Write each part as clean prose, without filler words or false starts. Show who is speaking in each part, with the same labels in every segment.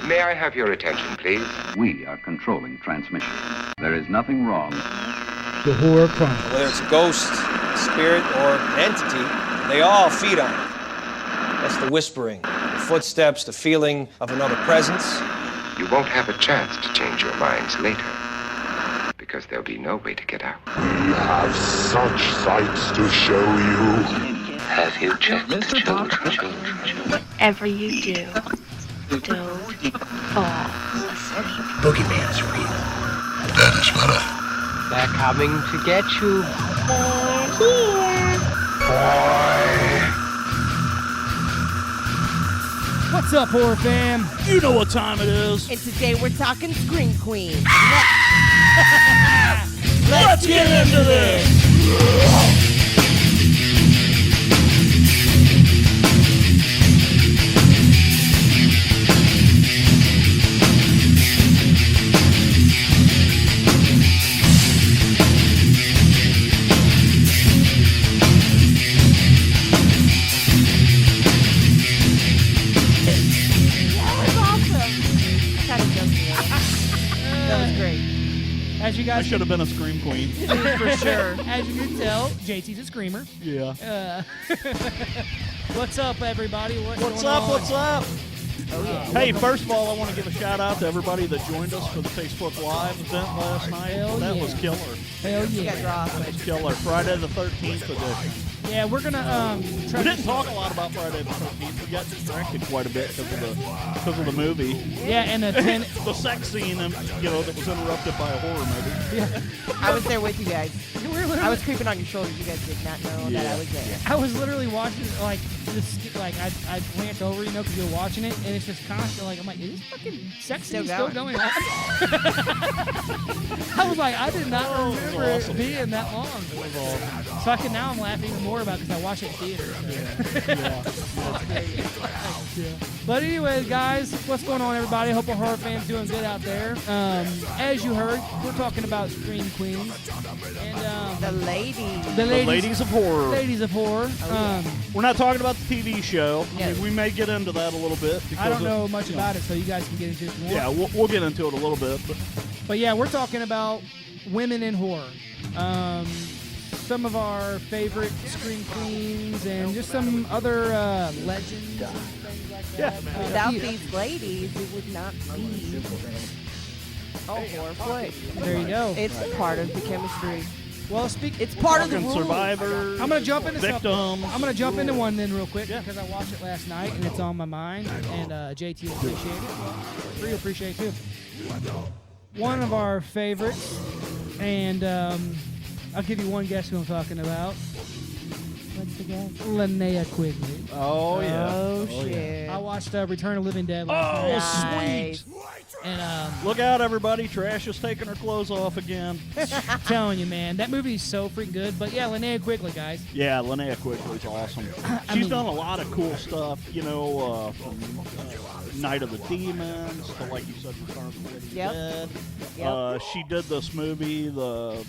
Speaker 1: May I have your attention, please?
Speaker 2: We are controlling transmission. There is nothing wrong.
Speaker 3: The Horror Chronicles.
Speaker 4: Whether it's a ghost, spirit, or entity, they all feed on it. That's the whispering, the footsteps, the feeling of another presence.
Speaker 1: You won't have a chance to change your minds later, because there'll be no way to get out.
Speaker 5: We have such sights to show you.
Speaker 1: Have you checked the children?
Speaker 6: Whatever you do, don't fall asleep.
Speaker 7: Boogeyman's real.
Speaker 5: That is better.
Speaker 8: They're coming to get you.
Speaker 6: They're here.
Speaker 3: What's up, horror fam?
Speaker 9: You know what time it is.
Speaker 10: And today we're talking Scream Queen.
Speaker 9: Let's get into this.
Speaker 3: As you guys
Speaker 9: I should have been a Scream Queen.
Speaker 3: for sure. As you can tell, JT's a screamer.
Speaker 9: Yeah.
Speaker 3: What's up, everybody?
Speaker 9: What's up? What's up?
Speaker 10: Oh, yeah.
Speaker 9: Hey, first of all, I want to give a shout out to everybody that joined us for the Facebook Live event last night.
Speaker 3: Hell
Speaker 9: That
Speaker 3: yeah.
Speaker 9: was killer.
Speaker 3: Hell
Speaker 10: You
Speaker 3: yeah.
Speaker 10: guys are awesome.
Speaker 9: That was killer. Friday the 13th edition.
Speaker 3: Yeah, we're gonna try
Speaker 9: We
Speaker 3: to
Speaker 9: didn't talk a lot about Friday the 13th. We got distracted quite a bit because of the movie.
Speaker 3: Yeah, and
Speaker 9: The sex scene, that was interrupted by a horror movie.
Speaker 3: yeah.
Speaker 10: I was there with you guys.
Speaker 3: You were literally,
Speaker 10: I was creeping on your shoulders. You guys did not know that I was there.
Speaker 3: I was literally watching like this. Like I glanced over, because you were watching it, and it's just constant. Like I'm like, is this fucking sex scene still going on? I was like, I did not remember it being that long. So I'm laughing even more about because I watched it in theater. But anyways, guys, what's going on, everybody? Hope our horror fans doing good out there. As you heard, we're talking about Scream Queens and
Speaker 10: The ladies.
Speaker 3: the
Speaker 9: Ladies of Horror.
Speaker 3: Ladies of Horror.
Speaker 9: We're not talking about the TV show.
Speaker 10: Yeah.
Speaker 9: I mean, we may get into that a little bit.
Speaker 3: I don't know much about it, so you guys can get into it more.
Speaker 9: Yeah, we'll get into it a little bit.
Speaker 3: But yeah, we're talking about women in horror. Some of our favorite Scream Queens and just some other legends and things like that.
Speaker 10: Without these ladies, it would not be horror flick.
Speaker 3: There you go.
Speaker 10: It's part of the chemistry.
Speaker 3: Well,
Speaker 10: It's part of the
Speaker 9: Fucking
Speaker 10: rules.
Speaker 9: Survivors.
Speaker 3: I'm gonna jump into
Speaker 9: victims.
Speaker 3: I'm gonna jump into one then real quick because I watched it last night and it's on my mind. And JT will appreciate it. Well, will appreciate it too. One of our favorites, and I'll give you one guess who I'm talking about.
Speaker 10: What's the guess?
Speaker 3: Linnea Quigley.
Speaker 9: Oh yeah.
Speaker 10: Oh, shit.
Speaker 3: I watched Return of the Living Dead last night.
Speaker 10: Nice.
Speaker 9: Sweet.
Speaker 3: And
Speaker 9: Look out, everybody! Trash is taking her clothes off again.
Speaker 3: I'm telling you, man, that movie's so freaking good. But yeah, Linnea Quigley, guys.
Speaker 9: Yeah, Linnea Quigley's awesome. She's done a lot of cool stuff. From Night of the Demons to, like you said, Return of the Living Dead.
Speaker 10: Yep.
Speaker 9: She did this movie, what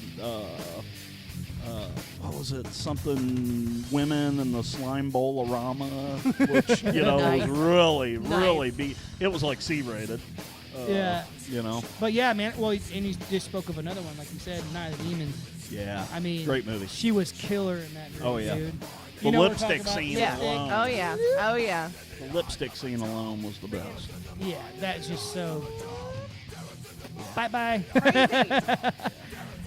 Speaker 9: was it? Something Women in the Slime Bowl-orama, which,
Speaker 10: Nice.
Speaker 9: was really
Speaker 10: Nice.
Speaker 9: it was like C-rated.
Speaker 3: Yeah. But yeah, man. Well, and you just spoke of another one, like you said, Night of the Demons.
Speaker 9: Yeah.
Speaker 3: I mean,
Speaker 9: great movie.
Speaker 3: She was killer in that movie,
Speaker 9: Oh, yeah.
Speaker 3: dude.
Speaker 9: The
Speaker 3: what we're talking
Speaker 9: lipstick
Speaker 3: about?
Speaker 9: scene
Speaker 10: Yeah.
Speaker 9: alone.
Speaker 10: Oh, yeah. Oh, yeah.
Speaker 9: The lipstick scene alone was the best.
Speaker 3: Yeah, that's just so. Bye.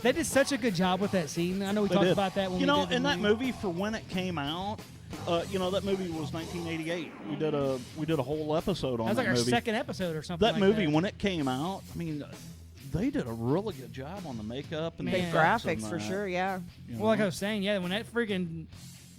Speaker 3: They did such a good job with that scene. I know we talked about that when we did the
Speaker 9: in that movie, for when it came out, that movie was 1988. We did a whole episode on
Speaker 3: that was like our
Speaker 9: movie.
Speaker 3: second episode or something.
Speaker 9: That
Speaker 3: like
Speaker 9: movie,
Speaker 3: that.
Speaker 9: when it came out, I mean, they did a really good job on the makeup and
Speaker 3: Man.
Speaker 9: the
Speaker 10: Big
Speaker 9: effects
Speaker 10: graphics
Speaker 9: and
Speaker 10: for
Speaker 9: that,
Speaker 10: sure, yeah.
Speaker 3: Well, like I was saying, yeah, when that freaking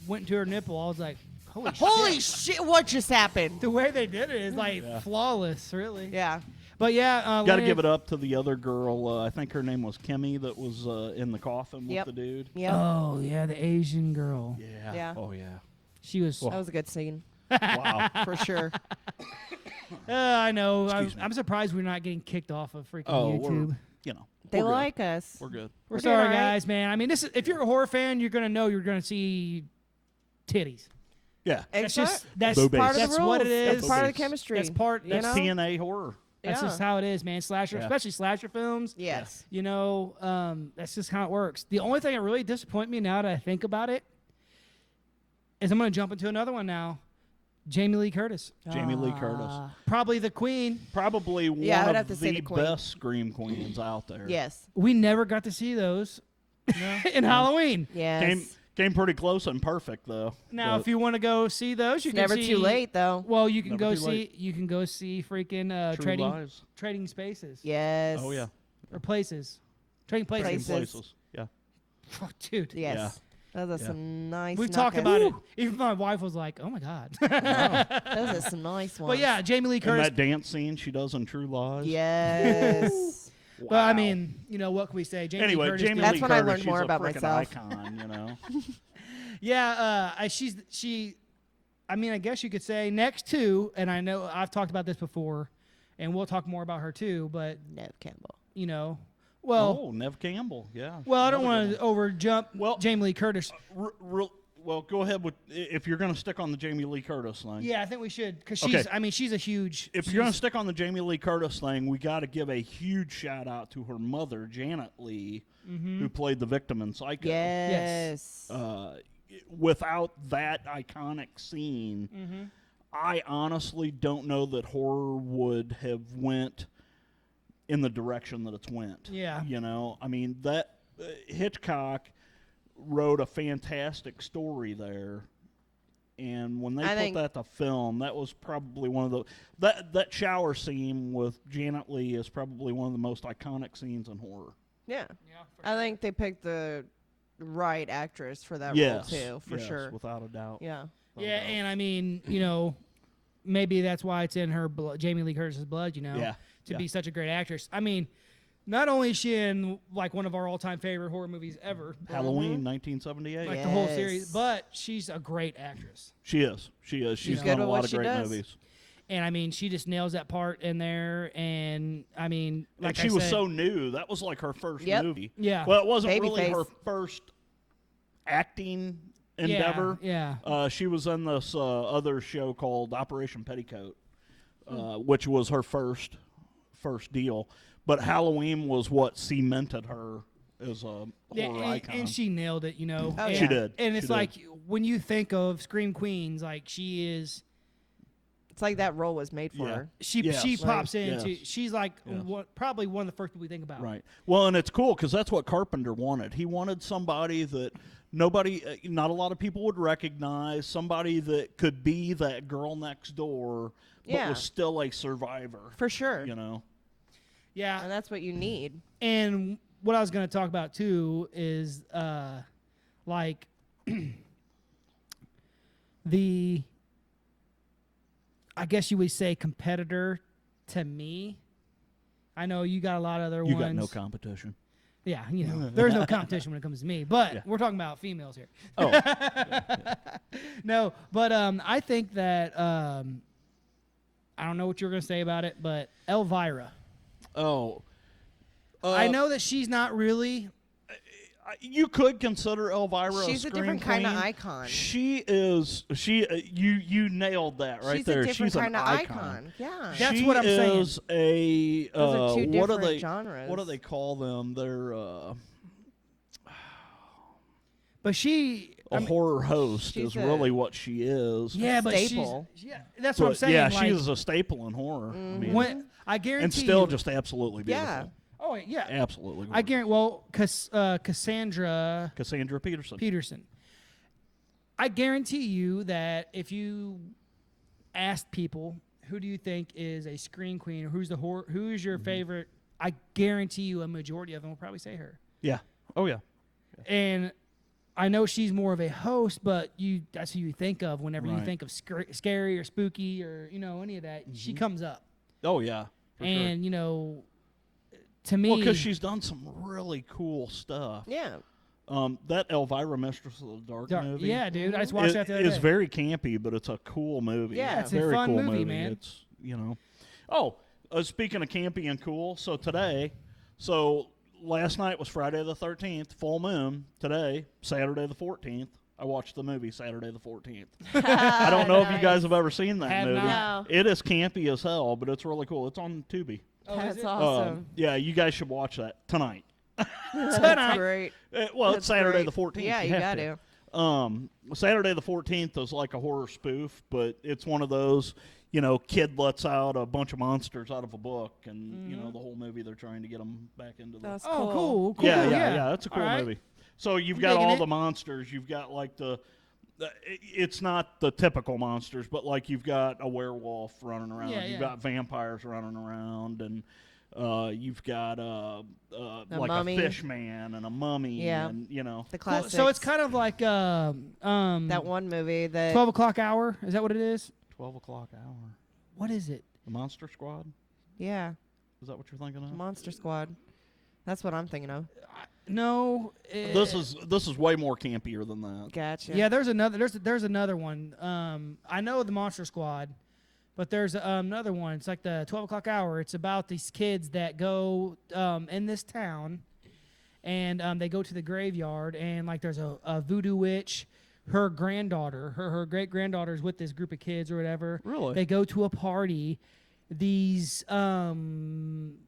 Speaker 3: went to her nipple, I was like, holy shit.
Speaker 10: Holy shit, what just happened?
Speaker 3: The way they did it is like flawless, really.
Speaker 10: Yeah.
Speaker 3: But yeah,
Speaker 9: got to give it up to the other girl. I think her name was Kimmy, that was in the coffin with the dude.
Speaker 10: Yep.
Speaker 3: Oh yeah, the Asian girl.
Speaker 9: Yeah.
Speaker 10: Yeah.
Speaker 9: Oh yeah.
Speaker 3: She was.
Speaker 10: That was a good scene.
Speaker 9: Wow.
Speaker 10: For sure.
Speaker 3: I know.
Speaker 9: Excuse me.
Speaker 3: I'm surprised we're not getting kicked off of freaking
Speaker 9: Oh,
Speaker 3: YouTube.
Speaker 10: They
Speaker 9: we're good.
Speaker 10: like us.
Speaker 9: We're good.
Speaker 3: We're
Speaker 10: We're
Speaker 3: sorry,
Speaker 10: doing all right.
Speaker 3: guys, man. I mean, if you're a horror fan, you're gonna know you're gonna see titties.
Speaker 9: Yeah.
Speaker 3: That's
Speaker 10: Exact-
Speaker 3: just that's
Speaker 9: Boobies.
Speaker 10: part of the
Speaker 3: that's
Speaker 10: rules.
Speaker 3: what it is.
Speaker 10: It's part of the
Speaker 9: Boobies.
Speaker 10: chemistry.
Speaker 3: That's part.
Speaker 10: you
Speaker 3: That's
Speaker 10: know?
Speaker 9: TNA horror.
Speaker 3: That's
Speaker 10: Yeah.
Speaker 3: just how it is, man. Slasher,
Speaker 9: Yeah.
Speaker 3: especially slasher films.
Speaker 10: Yes.
Speaker 3: You know, that's just how it works. The only thing that really disappoints me now that I think about it is I'm going to jump into another one now. Jamie Lee Curtis.
Speaker 9: Jamie Lee Curtis.
Speaker 3: Probably the queen.
Speaker 9: Probably one
Speaker 10: Yeah, I would have
Speaker 9: of
Speaker 10: to say
Speaker 9: the
Speaker 10: the queen.
Speaker 9: best scream queens out there.
Speaker 10: Yes.
Speaker 3: We never got to see those in Halloween.
Speaker 10: Yes.
Speaker 9: Came pretty close and perfect though.
Speaker 3: Now,
Speaker 9: But
Speaker 3: if you want to go see those, you
Speaker 10: It's
Speaker 3: can
Speaker 10: never
Speaker 3: see,
Speaker 10: too late, though.
Speaker 3: Well, you can
Speaker 9: Never
Speaker 3: go
Speaker 9: too
Speaker 3: see.
Speaker 9: late.
Speaker 3: You can go see freaking
Speaker 9: True
Speaker 3: trading
Speaker 9: Lies.
Speaker 3: trading spaces.
Speaker 10: Yes.
Speaker 9: Oh yeah.
Speaker 3: Or places. Trading places.
Speaker 10: Places.
Speaker 9: Yeah.
Speaker 3: Oh, dude.
Speaker 10: Yes. Those are
Speaker 9: Yeah.
Speaker 10: some nice.
Speaker 3: We've talked
Speaker 10: knockouts.
Speaker 3: about it. Even my wife was like, "Oh my god."
Speaker 10: Those are some nice ones.
Speaker 3: But yeah, Jamie Lee
Speaker 9: And
Speaker 3: Curtis.
Speaker 9: that dance scene she does in True Lies.
Speaker 10: Yes.
Speaker 3: Well, I mean, you know, what can we say? Jamie
Speaker 9: Anyway,
Speaker 3: Lee Curtis.
Speaker 9: Jamie
Speaker 3: did-
Speaker 10: That's
Speaker 9: Lee
Speaker 10: when I
Speaker 9: Curtis,
Speaker 10: learned
Speaker 9: she's
Speaker 10: more
Speaker 9: a
Speaker 10: about
Speaker 9: frickin'
Speaker 10: myself.
Speaker 9: icon, you know.
Speaker 3: Yeah, she. I mean, I guess you could say next to, and I know I've talked about this before, and we'll talk more about her too. But
Speaker 10: Neve Campbell.
Speaker 3: you know, well,
Speaker 9: Oh, Neve Campbell. Yeah.
Speaker 3: well, I don't
Speaker 9: Another
Speaker 3: want
Speaker 9: good
Speaker 3: to over jump.
Speaker 9: Well,
Speaker 3: Jamie Lee Curtis.
Speaker 9: well, go ahead with if you're going to stick on the Jamie Lee Curtis thing.
Speaker 3: Yeah, I think we should because
Speaker 9: Okay.
Speaker 3: she's. I mean, she's a huge.
Speaker 9: If you're going to stick on the Jamie Lee Curtis thing, we got to give a huge shout out to her mother, Janet Lee, who played the victim in Psycho.
Speaker 10: Yes.
Speaker 9: Without that iconic scene, I honestly don't know that horror would have went in the direction that it's went.
Speaker 3: Yeah.
Speaker 9: You know, I mean, that Hitchcock wrote a fantastic story there. And when they put that to film, that was probably one of the that shower scene with Janet Lee is probably one of the most iconic scenes in horror.
Speaker 10: Yeah.
Speaker 3: Yeah,
Speaker 10: I think they picked the right actress for that
Speaker 9: Yes,
Speaker 10: role too, for
Speaker 9: yes,
Speaker 10: sure.
Speaker 9: without a doubt.
Speaker 10: Yeah.
Speaker 3: Yeah, and I mean, you know, maybe that's why it's in her blood, Jamie Lee Curtis's blood. You know,
Speaker 9: Yeah,
Speaker 3: to
Speaker 9: yeah.
Speaker 3: be such a great actress. I mean, not only is she in like one of our all-time favorite horror movies ever,
Speaker 9: Halloween, 1978.
Speaker 3: like the whole
Speaker 10: Yes.
Speaker 3: series, but she's a great actress.
Speaker 9: She is. She's
Speaker 10: good
Speaker 9: done a
Speaker 10: at
Speaker 9: lot
Speaker 10: what
Speaker 9: of
Speaker 10: she
Speaker 9: great
Speaker 10: does.
Speaker 9: movies.
Speaker 3: And I mean, she just nails that part in there. And I mean, like
Speaker 9: And she
Speaker 3: I
Speaker 9: was
Speaker 3: said,
Speaker 9: so new. That was like her first
Speaker 10: Yep.
Speaker 9: movie.
Speaker 3: Yeah.
Speaker 9: Well, it wasn't
Speaker 10: Baby
Speaker 9: really
Speaker 10: face.
Speaker 9: her first acting endeavor.
Speaker 3: Yeah.
Speaker 9: She was in this other show called Operation Petticoat, which was her first deal. But Halloween was what cemented her as a horror
Speaker 3: Yeah,
Speaker 9: icon.
Speaker 3: and she nailed it, you know.
Speaker 10: Oh,
Speaker 3: and,
Speaker 10: She
Speaker 9: did.
Speaker 3: And
Speaker 9: She
Speaker 3: it's
Speaker 9: did.
Speaker 3: like when you think of Scream Queens, like she is.
Speaker 10: It's like that role was made for
Speaker 9: Yeah.
Speaker 10: her.
Speaker 3: She
Speaker 9: Yes.
Speaker 3: pops
Speaker 9: Right.
Speaker 3: into.
Speaker 9: Yes.
Speaker 3: She's like
Speaker 9: Yes.
Speaker 3: probably one of the first people we think about.
Speaker 9: Right. Well, and it's cool because that's what Carpenter wanted. He wanted somebody that nobody, not a lot of people would recognize, somebody that could be that girl next door, but
Speaker 10: Yeah.
Speaker 9: was still a survivor.
Speaker 10: For sure.
Speaker 9: You know.
Speaker 3: Yeah.
Speaker 10: And that's what you need.
Speaker 3: And what I was going to talk about too is like the, I guess you would say, competitor to me. I know you got a lot of other
Speaker 9: You
Speaker 3: ones.
Speaker 9: got no competition.
Speaker 3: Yeah, you know, there's no competition when it comes to me. But
Speaker 9: Yeah.
Speaker 3: we're talking about females here.
Speaker 9: Oh.
Speaker 3: No, but I think that I don't know what you're going to say about it, but Elvira.
Speaker 9: Oh.
Speaker 3: I know that she's not really.
Speaker 9: You could consider Elvira
Speaker 10: She's a
Speaker 9: scream
Speaker 10: different kind of
Speaker 9: queen.
Speaker 10: icon.
Speaker 9: She is. You nailed that right
Speaker 10: She's
Speaker 9: there.
Speaker 10: a different
Speaker 9: She's an
Speaker 10: kind of
Speaker 9: icon.
Speaker 10: icon. Yeah.
Speaker 3: That's
Speaker 9: she
Speaker 3: what I'm saying.
Speaker 9: is a.
Speaker 10: Those are two
Speaker 9: what
Speaker 10: different
Speaker 9: are they?
Speaker 10: genres.
Speaker 9: What do they call them? They're
Speaker 3: But she.
Speaker 9: a horror host
Speaker 10: she's
Speaker 9: is
Speaker 10: a-
Speaker 9: really what she is.
Speaker 3: Yeah, but
Speaker 10: staple.
Speaker 3: she's. Yeah, that's what I'm
Speaker 9: But,
Speaker 3: saying.
Speaker 9: yeah,
Speaker 3: like,
Speaker 9: she is a staple in horror. I mean,
Speaker 3: when I guarantee
Speaker 9: and still
Speaker 3: you,
Speaker 9: just absolutely beautiful.
Speaker 10: Yeah.
Speaker 3: Oh yeah.
Speaker 9: Absolutely.
Speaker 3: I
Speaker 9: gorgeous.
Speaker 3: guarantee. Well, Cassandra
Speaker 9: Cassandra Peterson.
Speaker 3: Peterson. I guarantee you that if you asked people who do you think is a screen queen or who's
Speaker 9: Mm-hmm.
Speaker 3: your favorite, I guarantee you a majority of them will probably say her.
Speaker 9: Yeah. Oh yeah.
Speaker 3: And I know she's more of a host, but that's who you think of whenever you
Speaker 9: Right.
Speaker 3: think of scary or spooky or any of that. She comes up.
Speaker 9: Oh yeah. For sure.
Speaker 3: And to me,
Speaker 9: Well, because she's done some really cool stuff.
Speaker 10: Yeah.
Speaker 9: That Elvira Mistress of the Dark movie.
Speaker 3: yeah, dude, I just watched that the other
Speaker 9: It's
Speaker 3: day.
Speaker 9: very campy, but it's a cool movie.
Speaker 10: Yeah. It's
Speaker 3: a
Speaker 9: very
Speaker 3: fun
Speaker 9: cool
Speaker 3: movie, man.
Speaker 9: It's Oh, speaking of campy and cool, so last night was Friday the 13th, full moon. Today, Saturday the 14th. I watched the movie Saturday the 14th. I don't know if you guys have ever seen that movie.
Speaker 10: No.
Speaker 9: It is campy as hell, but it's really cool. It's on Tubi.
Speaker 10: That's awesome.
Speaker 9: Yeah, you guys should watch that tonight.
Speaker 10: That's great.
Speaker 9: Well, it's Saturday the 14th.
Speaker 10: Yeah, you got to.
Speaker 9: Saturday the 14th is like a horror spoof, but it's one of those, kid lets out a bunch of monsters out of a book, and, the whole movie they're trying to get them back into the...
Speaker 10: That's
Speaker 3: cool.
Speaker 9: Yeah, it's a cool movie. So you've got all
Speaker 3: the
Speaker 9: monsters. You've got, like, it's not the typical monsters, but, like, you've got a werewolf running around. You've got vampires running around, and... you've got like
Speaker 10: mummy.
Speaker 9: a fish man and a mummy, and
Speaker 10: the classics.
Speaker 3: So it's kind of like
Speaker 10: that one movie that
Speaker 3: 12 o'clock hour. Is that what it is?
Speaker 9: 12 o'clock hour.
Speaker 3: What is it?
Speaker 9: The Monster Squad.
Speaker 10: Yeah,
Speaker 9: Is that what you're thinking of?
Speaker 10: Monster Squad. That's what I'm thinking of.
Speaker 3: No.
Speaker 9: This is way more campier than that.
Speaker 10: Gotcha.
Speaker 3: Yeah, there's another one. I know the Monster Squad, but there's another one. It's like the 12 o'clock hour. It's about these kids that go in this town, and they go to the graveyard, and like there's a voodoo witch. Her granddaughter, her great granddaughter is with this group of kids or whatever.
Speaker 9: Really?
Speaker 3: They go to a party. These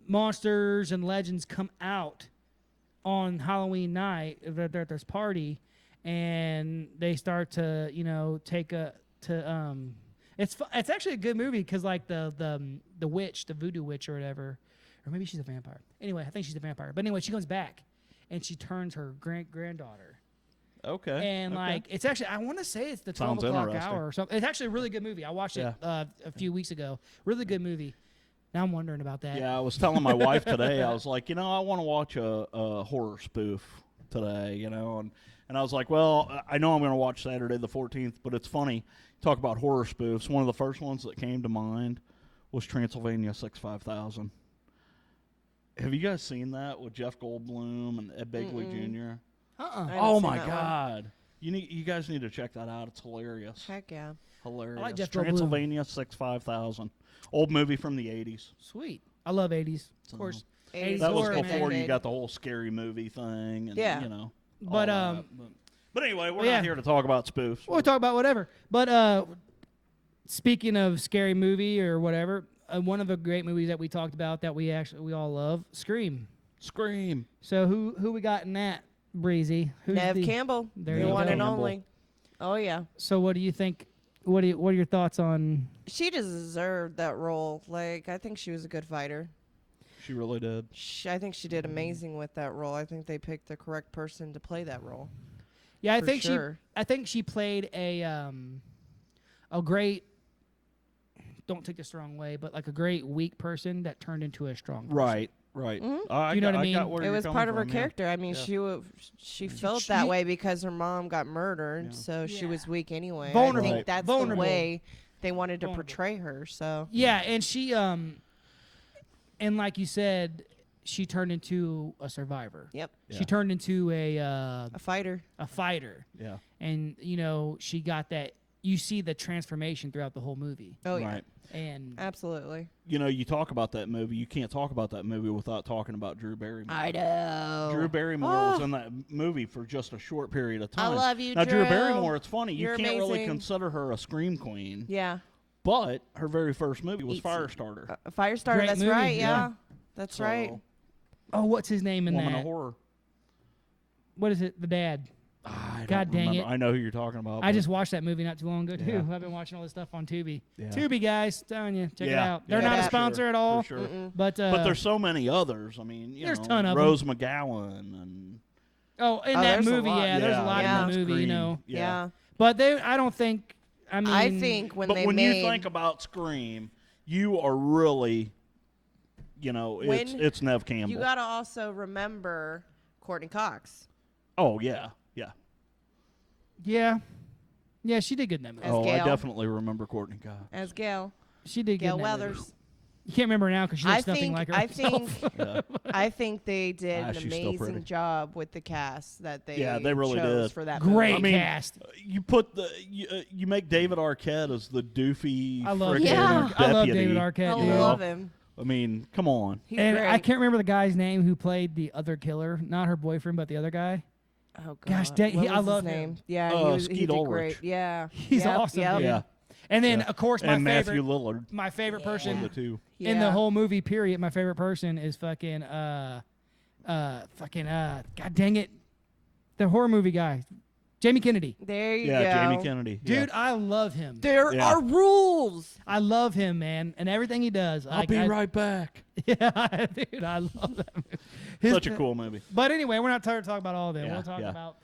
Speaker 3: monsters and legends come out on Halloween night at this party, and they start to It's actually a good movie because like the witch, the voodoo witch or whatever, or maybe she's a vampire. Anyway, I think she's a vampire. But anyway, she comes back and she turns her granddaughter.
Speaker 9: Okay.
Speaker 3: And like it's actually, I want to say it's the 12 o'clock hour or something. It's actually a really good movie. I watched it a few weeks ago. Really good movie. Now I'm wondering about that.
Speaker 9: Yeah, I was telling my wife today. I was like, I want to watch a horror spoof today. And I was like, well, I know I'm going to watch Saturday the 14th, but it's funny. Talk about horror spoofs. One of the first ones that came to mind was Transylvania 65000. Have you guys seen that with Jeff Goldblum and Ed Begley Jr.? Oh my God! You guys need to check that out. It's hilarious.
Speaker 10: Heck yeah,
Speaker 9: hilarious.
Speaker 3: I like Jeff
Speaker 9: Transylvania 65000. Old movie from the 80s.
Speaker 3: Sweet. I love 80s. Of course.
Speaker 10: 80s
Speaker 9: that was
Speaker 10: horror,
Speaker 9: before
Speaker 10: man.
Speaker 9: you got the whole scary movie thing. And,
Speaker 10: Yeah.
Speaker 3: But
Speaker 9: But anyway, we're not here to talk about spoofs.
Speaker 3: We'll talk about whatever. But speaking of scary movie or whatever, one of the great movies that we talked about that we all love, Scream.
Speaker 9: Scream.
Speaker 3: So who we got in that, Breezy? Who's
Speaker 10: Neve Campbell,
Speaker 3: There
Speaker 10: the
Speaker 3: you
Speaker 10: one
Speaker 3: go.
Speaker 10: and only. Oh yeah.
Speaker 3: So what do you think? What are your thoughts on?
Speaker 10: She deserved that role. Like I think she was a good fighter.
Speaker 9: She really did.
Speaker 10: I think she did amazing with that role. I think they picked the correct person to play that role.
Speaker 3: Yeah,
Speaker 10: For sure.
Speaker 3: I think she played a great. Don't take this the wrong way, but like a great weak person that turned into a strong person.
Speaker 9: Right.
Speaker 3: You know what I mean?
Speaker 10: It was part of her character. I mean, she felt that way because her mom got murdered, so she was weak anyway.
Speaker 3: Vulnerable.
Speaker 10: I think that's
Speaker 3: Vulnerable.
Speaker 10: the way they wanted to portray her. So
Speaker 3: yeah, and she and like you said, she turned into a survivor.
Speaker 10: Yep.
Speaker 3: She turned into a
Speaker 10: fighter.
Speaker 3: A fighter.
Speaker 9: Yeah.
Speaker 3: And she got that. You see the transformation throughout the whole movie.
Speaker 10: Oh yeah.
Speaker 9: Right.
Speaker 3: And
Speaker 10: absolutely.
Speaker 9: You talk about that movie. You can't talk about that movie without talking about Drew Barrymore.
Speaker 10: I know.
Speaker 9: Drew Barrymore was in that movie for just a short period of time.
Speaker 10: I love you,
Speaker 9: now,
Speaker 10: Drew.
Speaker 9: Drew Barrymore, it's funny.
Speaker 10: You're
Speaker 9: you can't really
Speaker 10: amazing.
Speaker 9: consider her a scream queen.
Speaker 10: Yeah.
Speaker 9: But her very first movie was Firestarter.
Speaker 10: Firestarter,
Speaker 3: Great
Speaker 10: that's
Speaker 3: movie,
Speaker 10: right,
Speaker 3: yeah.
Speaker 10: That's
Speaker 9: So,
Speaker 10: right.
Speaker 3: oh, what's his name in
Speaker 9: Woman
Speaker 3: that?
Speaker 9: of Horror.
Speaker 3: What is it? The dad.
Speaker 9: I
Speaker 3: God
Speaker 9: don't
Speaker 3: dang
Speaker 9: remember.
Speaker 3: it.
Speaker 9: I know who you're talking about.
Speaker 3: I
Speaker 9: but-
Speaker 3: just watched that movie not too long ago, too.
Speaker 9: Yeah.
Speaker 3: I've been watching all this stuff on Tubi.
Speaker 9: Yeah.
Speaker 3: Tubi, guys, telling you, check it
Speaker 9: Yeah.
Speaker 3: out. They're
Speaker 9: Yeah,
Speaker 3: not a
Speaker 9: for
Speaker 3: sponsor
Speaker 9: sure,
Speaker 3: at all,
Speaker 9: for sure.
Speaker 3: but
Speaker 9: there's so many others. I mean,
Speaker 3: There's a ton of
Speaker 9: Rose McGowan and
Speaker 3: in that
Speaker 10: there's a
Speaker 3: movie,
Speaker 10: lot.
Speaker 3: there's a lot
Speaker 10: Yeah.
Speaker 3: in the movie,
Speaker 9: Scream.
Speaker 10: Yeah.
Speaker 3: But I don't think, I mean.
Speaker 10: I think when
Speaker 9: but
Speaker 10: they
Speaker 9: when
Speaker 10: made
Speaker 9: you think about Scream, you are really, it's Neve Campbell.
Speaker 10: you got to also remember Courtney Cox.
Speaker 9: Oh yeah.
Speaker 3: Yeah, she did good in that movie.
Speaker 10: As
Speaker 9: I
Speaker 10: Gail.
Speaker 9: definitely remember Courtney Cox.
Speaker 10: As Gail.
Speaker 3: She did
Speaker 10: Gail
Speaker 3: good in that movie.
Speaker 10: Weathers.
Speaker 3: You can't remember now because she looks nothing like her.
Speaker 10: I think they did an
Speaker 9: she's still pretty.
Speaker 10: amazing job with the cast that they
Speaker 9: they really
Speaker 10: chose
Speaker 9: did.
Speaker 10: for that
Speaker 3: Great
Speaker 10: movie.
Speaker 3: cast.
Speaker 9: You put you make David Arquette as the doofy
Speaker 3: I love
Speaker 9: frickin'
Speaker 3: David
Speaker 10: Yeah.
Speaker 3: Arquette. I love
Speaker 9: deputy.
Speaker 3: David Arquette.
Speaker 10: I
Speaker 3: dude.
Speaker 10: love him.
Speaker 9: I mean, come on.
Speaker 10: He's
Speaker 3: And
Speaker 10: great.
Speaker 3: I can't remember the guy's name who played the other killer, not her boyfriend, but the other guy.
Speaker 10: Oh God.
Speaker 3: Gosh,
Speaker 10: what
Speaker 3: I
Speaker 10: was
Speaker 3: love
Speaker 10: his
Speaker 3: him.
Speaker 10: name? Yeah, he
Speaker 9: Skeet
Speaker 10: did
Speaker 9: Ulrich.
Speaker 10: great. Yeah,
Speaker 3: He's awesome, dude.
Speaker 9: Yeah.
Speaker 3: And then, of course, my
Speaker 9: and
Speaker 3: favorite,
Speaker 9: Matthew Lillard.
Speaker 3: my favorite person
Speaker 9: The two.
Speaker 3: in the whole movie. Period. My favorite person is fucking God dang it, the horror movie guy, Jamie Kennedy.
Speaker 10: There you go.
Speaker 9: Yeah, Jamie Kennedy.
Speaker 3: Dude, I love him.
Speaker 10: There are rules.
Speaker 3: I love him, man, and everything he does.
Speaker 9: I'll be right back.
Speaker 3: Yeah, dude, I love that movie.
Speaker 9: Such a cool movie.
Speaker 3: But anyway, we're not tired to talk about all of them.
Speaker 9: Yeah,
Speaker 3: We'll talk
Speaker 9: yeah.
Speaker 3: about.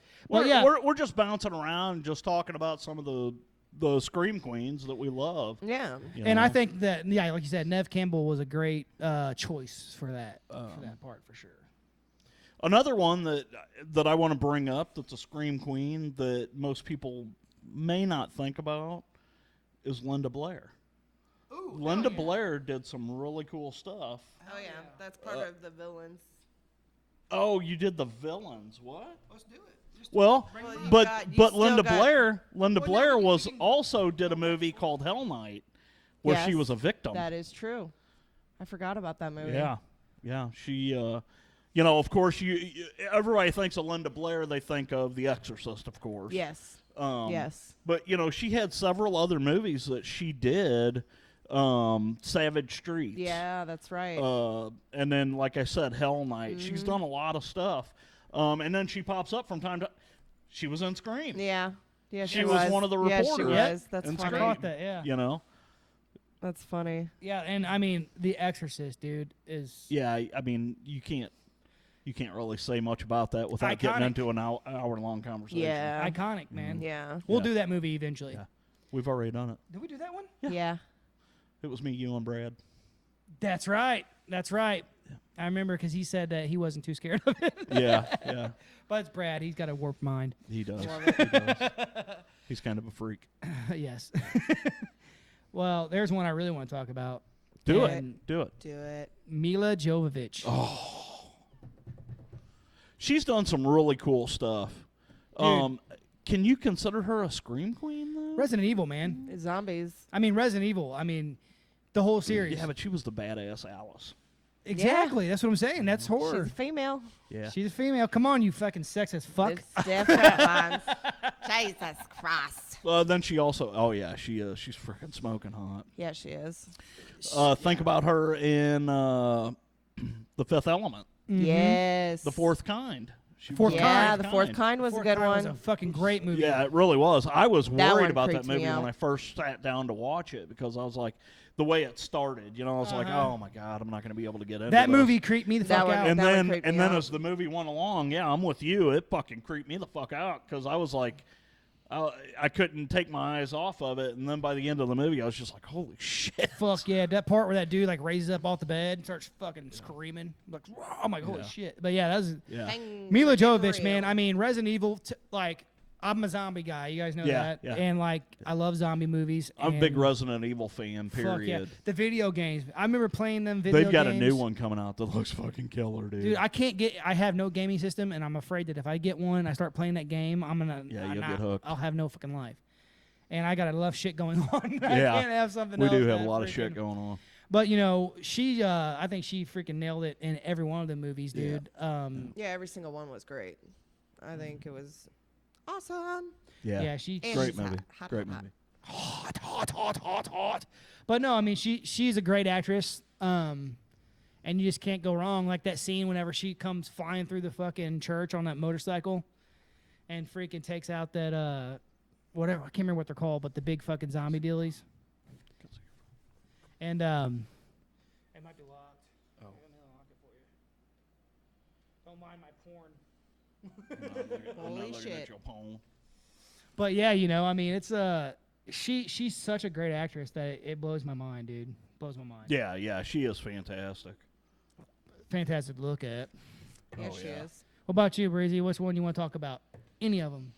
Speaker 9: We're just bouncing around, just talking about some of the Scream Queens that we love.
Speaker 10: Yeah.
Speaker 3: And I think that, like you said, Neve Campbell was a great choice for that part for sure.
Speaker 9: Another one that I want to bring up that's a Scream Queen that most people may not think about is Linda Blair.
Speaker 3: Ooh,
Speaker 9: Linda Blair did some really cool stuff.
Speaker 10: Oh yeah, that's part of the villains.
Speaker 9: Oh, you did the villains. What?
Speaker 3: Let's do it.
Speaker 9: Well,
Speaker 10: you
Speaker 9: but
Speaker 10: still
Speaker 9: Linda
Speaker 10: got-
Speaker 9: Blair also did a movie called Hell Night where she
Speaker 10: Yes,
Speaker 9: was a victim.
Speaker 10: That is true. I forgot about that movie.
Speaker 9: Yeah. She, of course, everybody thinks of Linda Blair. They think of The Exorcist, of course.
Speaker 10: Yes. Yes.
Speaker 9: But she had several other movies that she did. Savage Streets.
Speaker 10: Yeah, that's right.
Speaker 9: And then, like I said, Hell Night. She's done a lot of stuff. And then she pops up from time to. She was in Scream.
Speaker 10: Yeah. Yeah,
Speaker 9: she was one of the reporters.
Speaker 10: Yeah, she was. That's
Speaker 9: in
Speaker 10: funny.
Speaker 9: Scream,
Speaker 3: Caught that, yeah.
Speaker 10: That's funny.
Speaker 3: Yeah, and I mean, The Exorcist, dude, is.
Speaker 9: Yeah, I mean, you can't really say much about that without getting into an hour-long conversation.
Speaker 10: Yeah.
Speaker 3: Iconic, man.
Speaker 10: Yeah.
Speaker 3: We'll do that movie eventually.
Speaker 9: Yeah. We've already done it.
Speaker 3: Did we do that one?
Speaker 10: Yeah.
Speaker 9: It was me, you, and Brad.
Speaker 3: That's right. That's right. I remember because he said that he wasn't too scared of it.
Speaker 9: Yeah.
Speaker 3: But it's Brad. He's got a warped mind.
Speaker 9: He does.
Speaker 10: Love it.
Speaker 9: He does. He's kind of a freak.
Speaker 3: Yes. Well, there's one I really want to talk about.
Speaker 9: Do
Speaker 3: And
Speaker 9: it.
Speaker 3: Mila Jovovich.
Speaker 9: Oh. She's done some really cool stuff. Can you consider her a Scream Queen, though?
Speaker 3: Resident Evil, man.
Speaker 10: Zombies.
Speaker 3: I mean, Resident Evil. I mean, the whole series.
Speaker 9: Yeah, but she was the badass Alice.
Speaker 3: Exactly. That's what I'm saying. That's horror.
Speaker 10: She's a female.
Speaker 9: Yeah.
Speaker 3: She's a female. Come on, you fucking sexist fuck.
Speaker 10: It's different ones. Jesus Christ.
Speaker 9: Then she also. Oh yeah, she's freaking smoking hot.
Speaker 10: Yeah, she is.
Speaker 9: Think about her in The Fifth Element.
Speaker 10: Yes.
Speaker 9: The Fourth Kind.
Speaker 10: The Fourth Kind was a good one.
Speaker 3: Was a fucking great movie.
Speaker 9: Yeah, it really was. I was worried
Speaker 10: one
Speaker 9: about that
Speaker 10: creeps me
Speaker 9: movie when
Speaker 10: out.
Speaker 9: I first sat down to watch it because I was like, the way it started, I was like, oh my god, I'm not going to be able to get into
Speaker 3: That
Speaker 9: this.
Speaker 3: movie creeped me the
Speaker 10: That
Speaker 3: fuck
Speaker 10: one-
Speaker 3: out.
Speaker 9: And
Speaker 10: that
Speaker 9: then
Speaker 10: creeped me out.
Speaker 9: as the movie went along, yeah, I'm with you. It fucking creeped me the fuck out because I was like, I couldn't take my eyes off of it. And then by the end of the movie, I was just like, holy shit.
Speaker 3: Fuck yeah, that part where that dude like raises up off the bed and starts fucking screaming. Like, I'm like, holy shit. But yeah, that was Mila Jovovich, man. I mean, Resident Evil, I'm a zombie guy. You guys know that.
Speaker 9: Yeah.
Speaker 3: And like, I love zombie movies.
Speaker 9: I'm a
Speaker 3: and
Speaker 9: big Resident Evil fan,
Speaker 3: fuck
Speaker 9: period.
Speaker 3: yeah. The video games. I remember playing them video games.
Speaker 9: They've got a new one coming out that looks fucking killer, dude.
Speaker 3: Dude, I have no gaming system, and I'm afraid that if I get one, I start playing that game,
Speaker 9: you'll get hooked.
Speaker 3: I'll have no fucking life. And I got enough shit going on. I
Speaker 9: Yeah.
Speaker 3: can't have something
Speaker 9: We
Speaker 3: else.
Speaker 9: do have a
Speaker 3: that
Speaker 9: lot of
Speaker 3: freaking-
Speaker 9: shit going on.
Speaker 3: But she, I think she freaking nailed it in every one of the movies, dude.
Speaker 10: Yeah, every single one was great. I think it was awesome.
Speaker 3: Yeah, she.
Speaker 10: And
Speaker 9: Great
Speaker 10: she's
Speaker 9: movie.
Speaker 10: hot,
Speaker 9: Great
Speaker 10: hot,
Speaker 9: movie.
Speaker 3: Hot. But no, I mean she's a great actress. And you just can't go wrong. Like that scene whenever she comes flying through the fucking church on that motorcycle, and freaking takes out that whatever, I can't remember what they're called, but the big fucking zombie dealies. And it might be locked.
Speaker 9: Oh.
Speaker 3: I'm gonna lock it for you. Don't mind my porn.
Speaker 10: Holy shit.
Speaker 3: But yeah, I mean, it's she's such a great actress that it blows my mind, dude. Blows my mind.
Speaker 9: Yeah, she is fantastic.
Speaker 3: Fantastic to look at.
Speaker 10: Yeah, she is.
Speaker 3: What about you, Breezy? What's one you want to talk about? Any of them?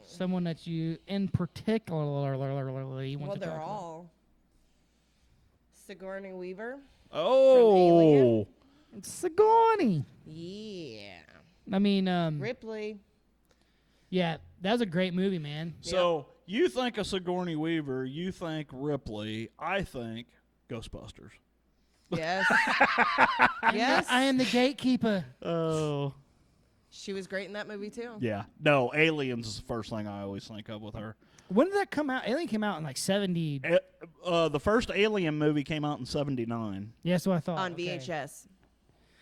Speaker 3: Someone that you in particular want to talk
Speaker 10: They're
Speaker 3: about?
Speaker 10: all. Sigourney Weaver.
Speaker 9: Oh.
Speaker 3: It's Sigourney.
Speaker 10: Yeah.
Speaker 3: I mean,
Speaker 10: Ripley.
Speaker 3: yeah, that was a great movie, man.
Speaker 9: So you think of Sigourney Weaver, you think Ripley, I think Ghostbusters.
Speaker 10: Yes. Yes.
Speaker 3: I am the gatekeeper.
Speaker 9: Oh.
Speaker 10: She was great in that movie too.
Speaker 9: Yeah. No, Aliens is the first thing I always think of with her.
Speaker 3: When did that come out? Alien came out in like 70.
Speaker 9: The first Alien movie came out in 79.
Speaker 3: Yeah, that's what I thought.
Speaker 10: On VHS.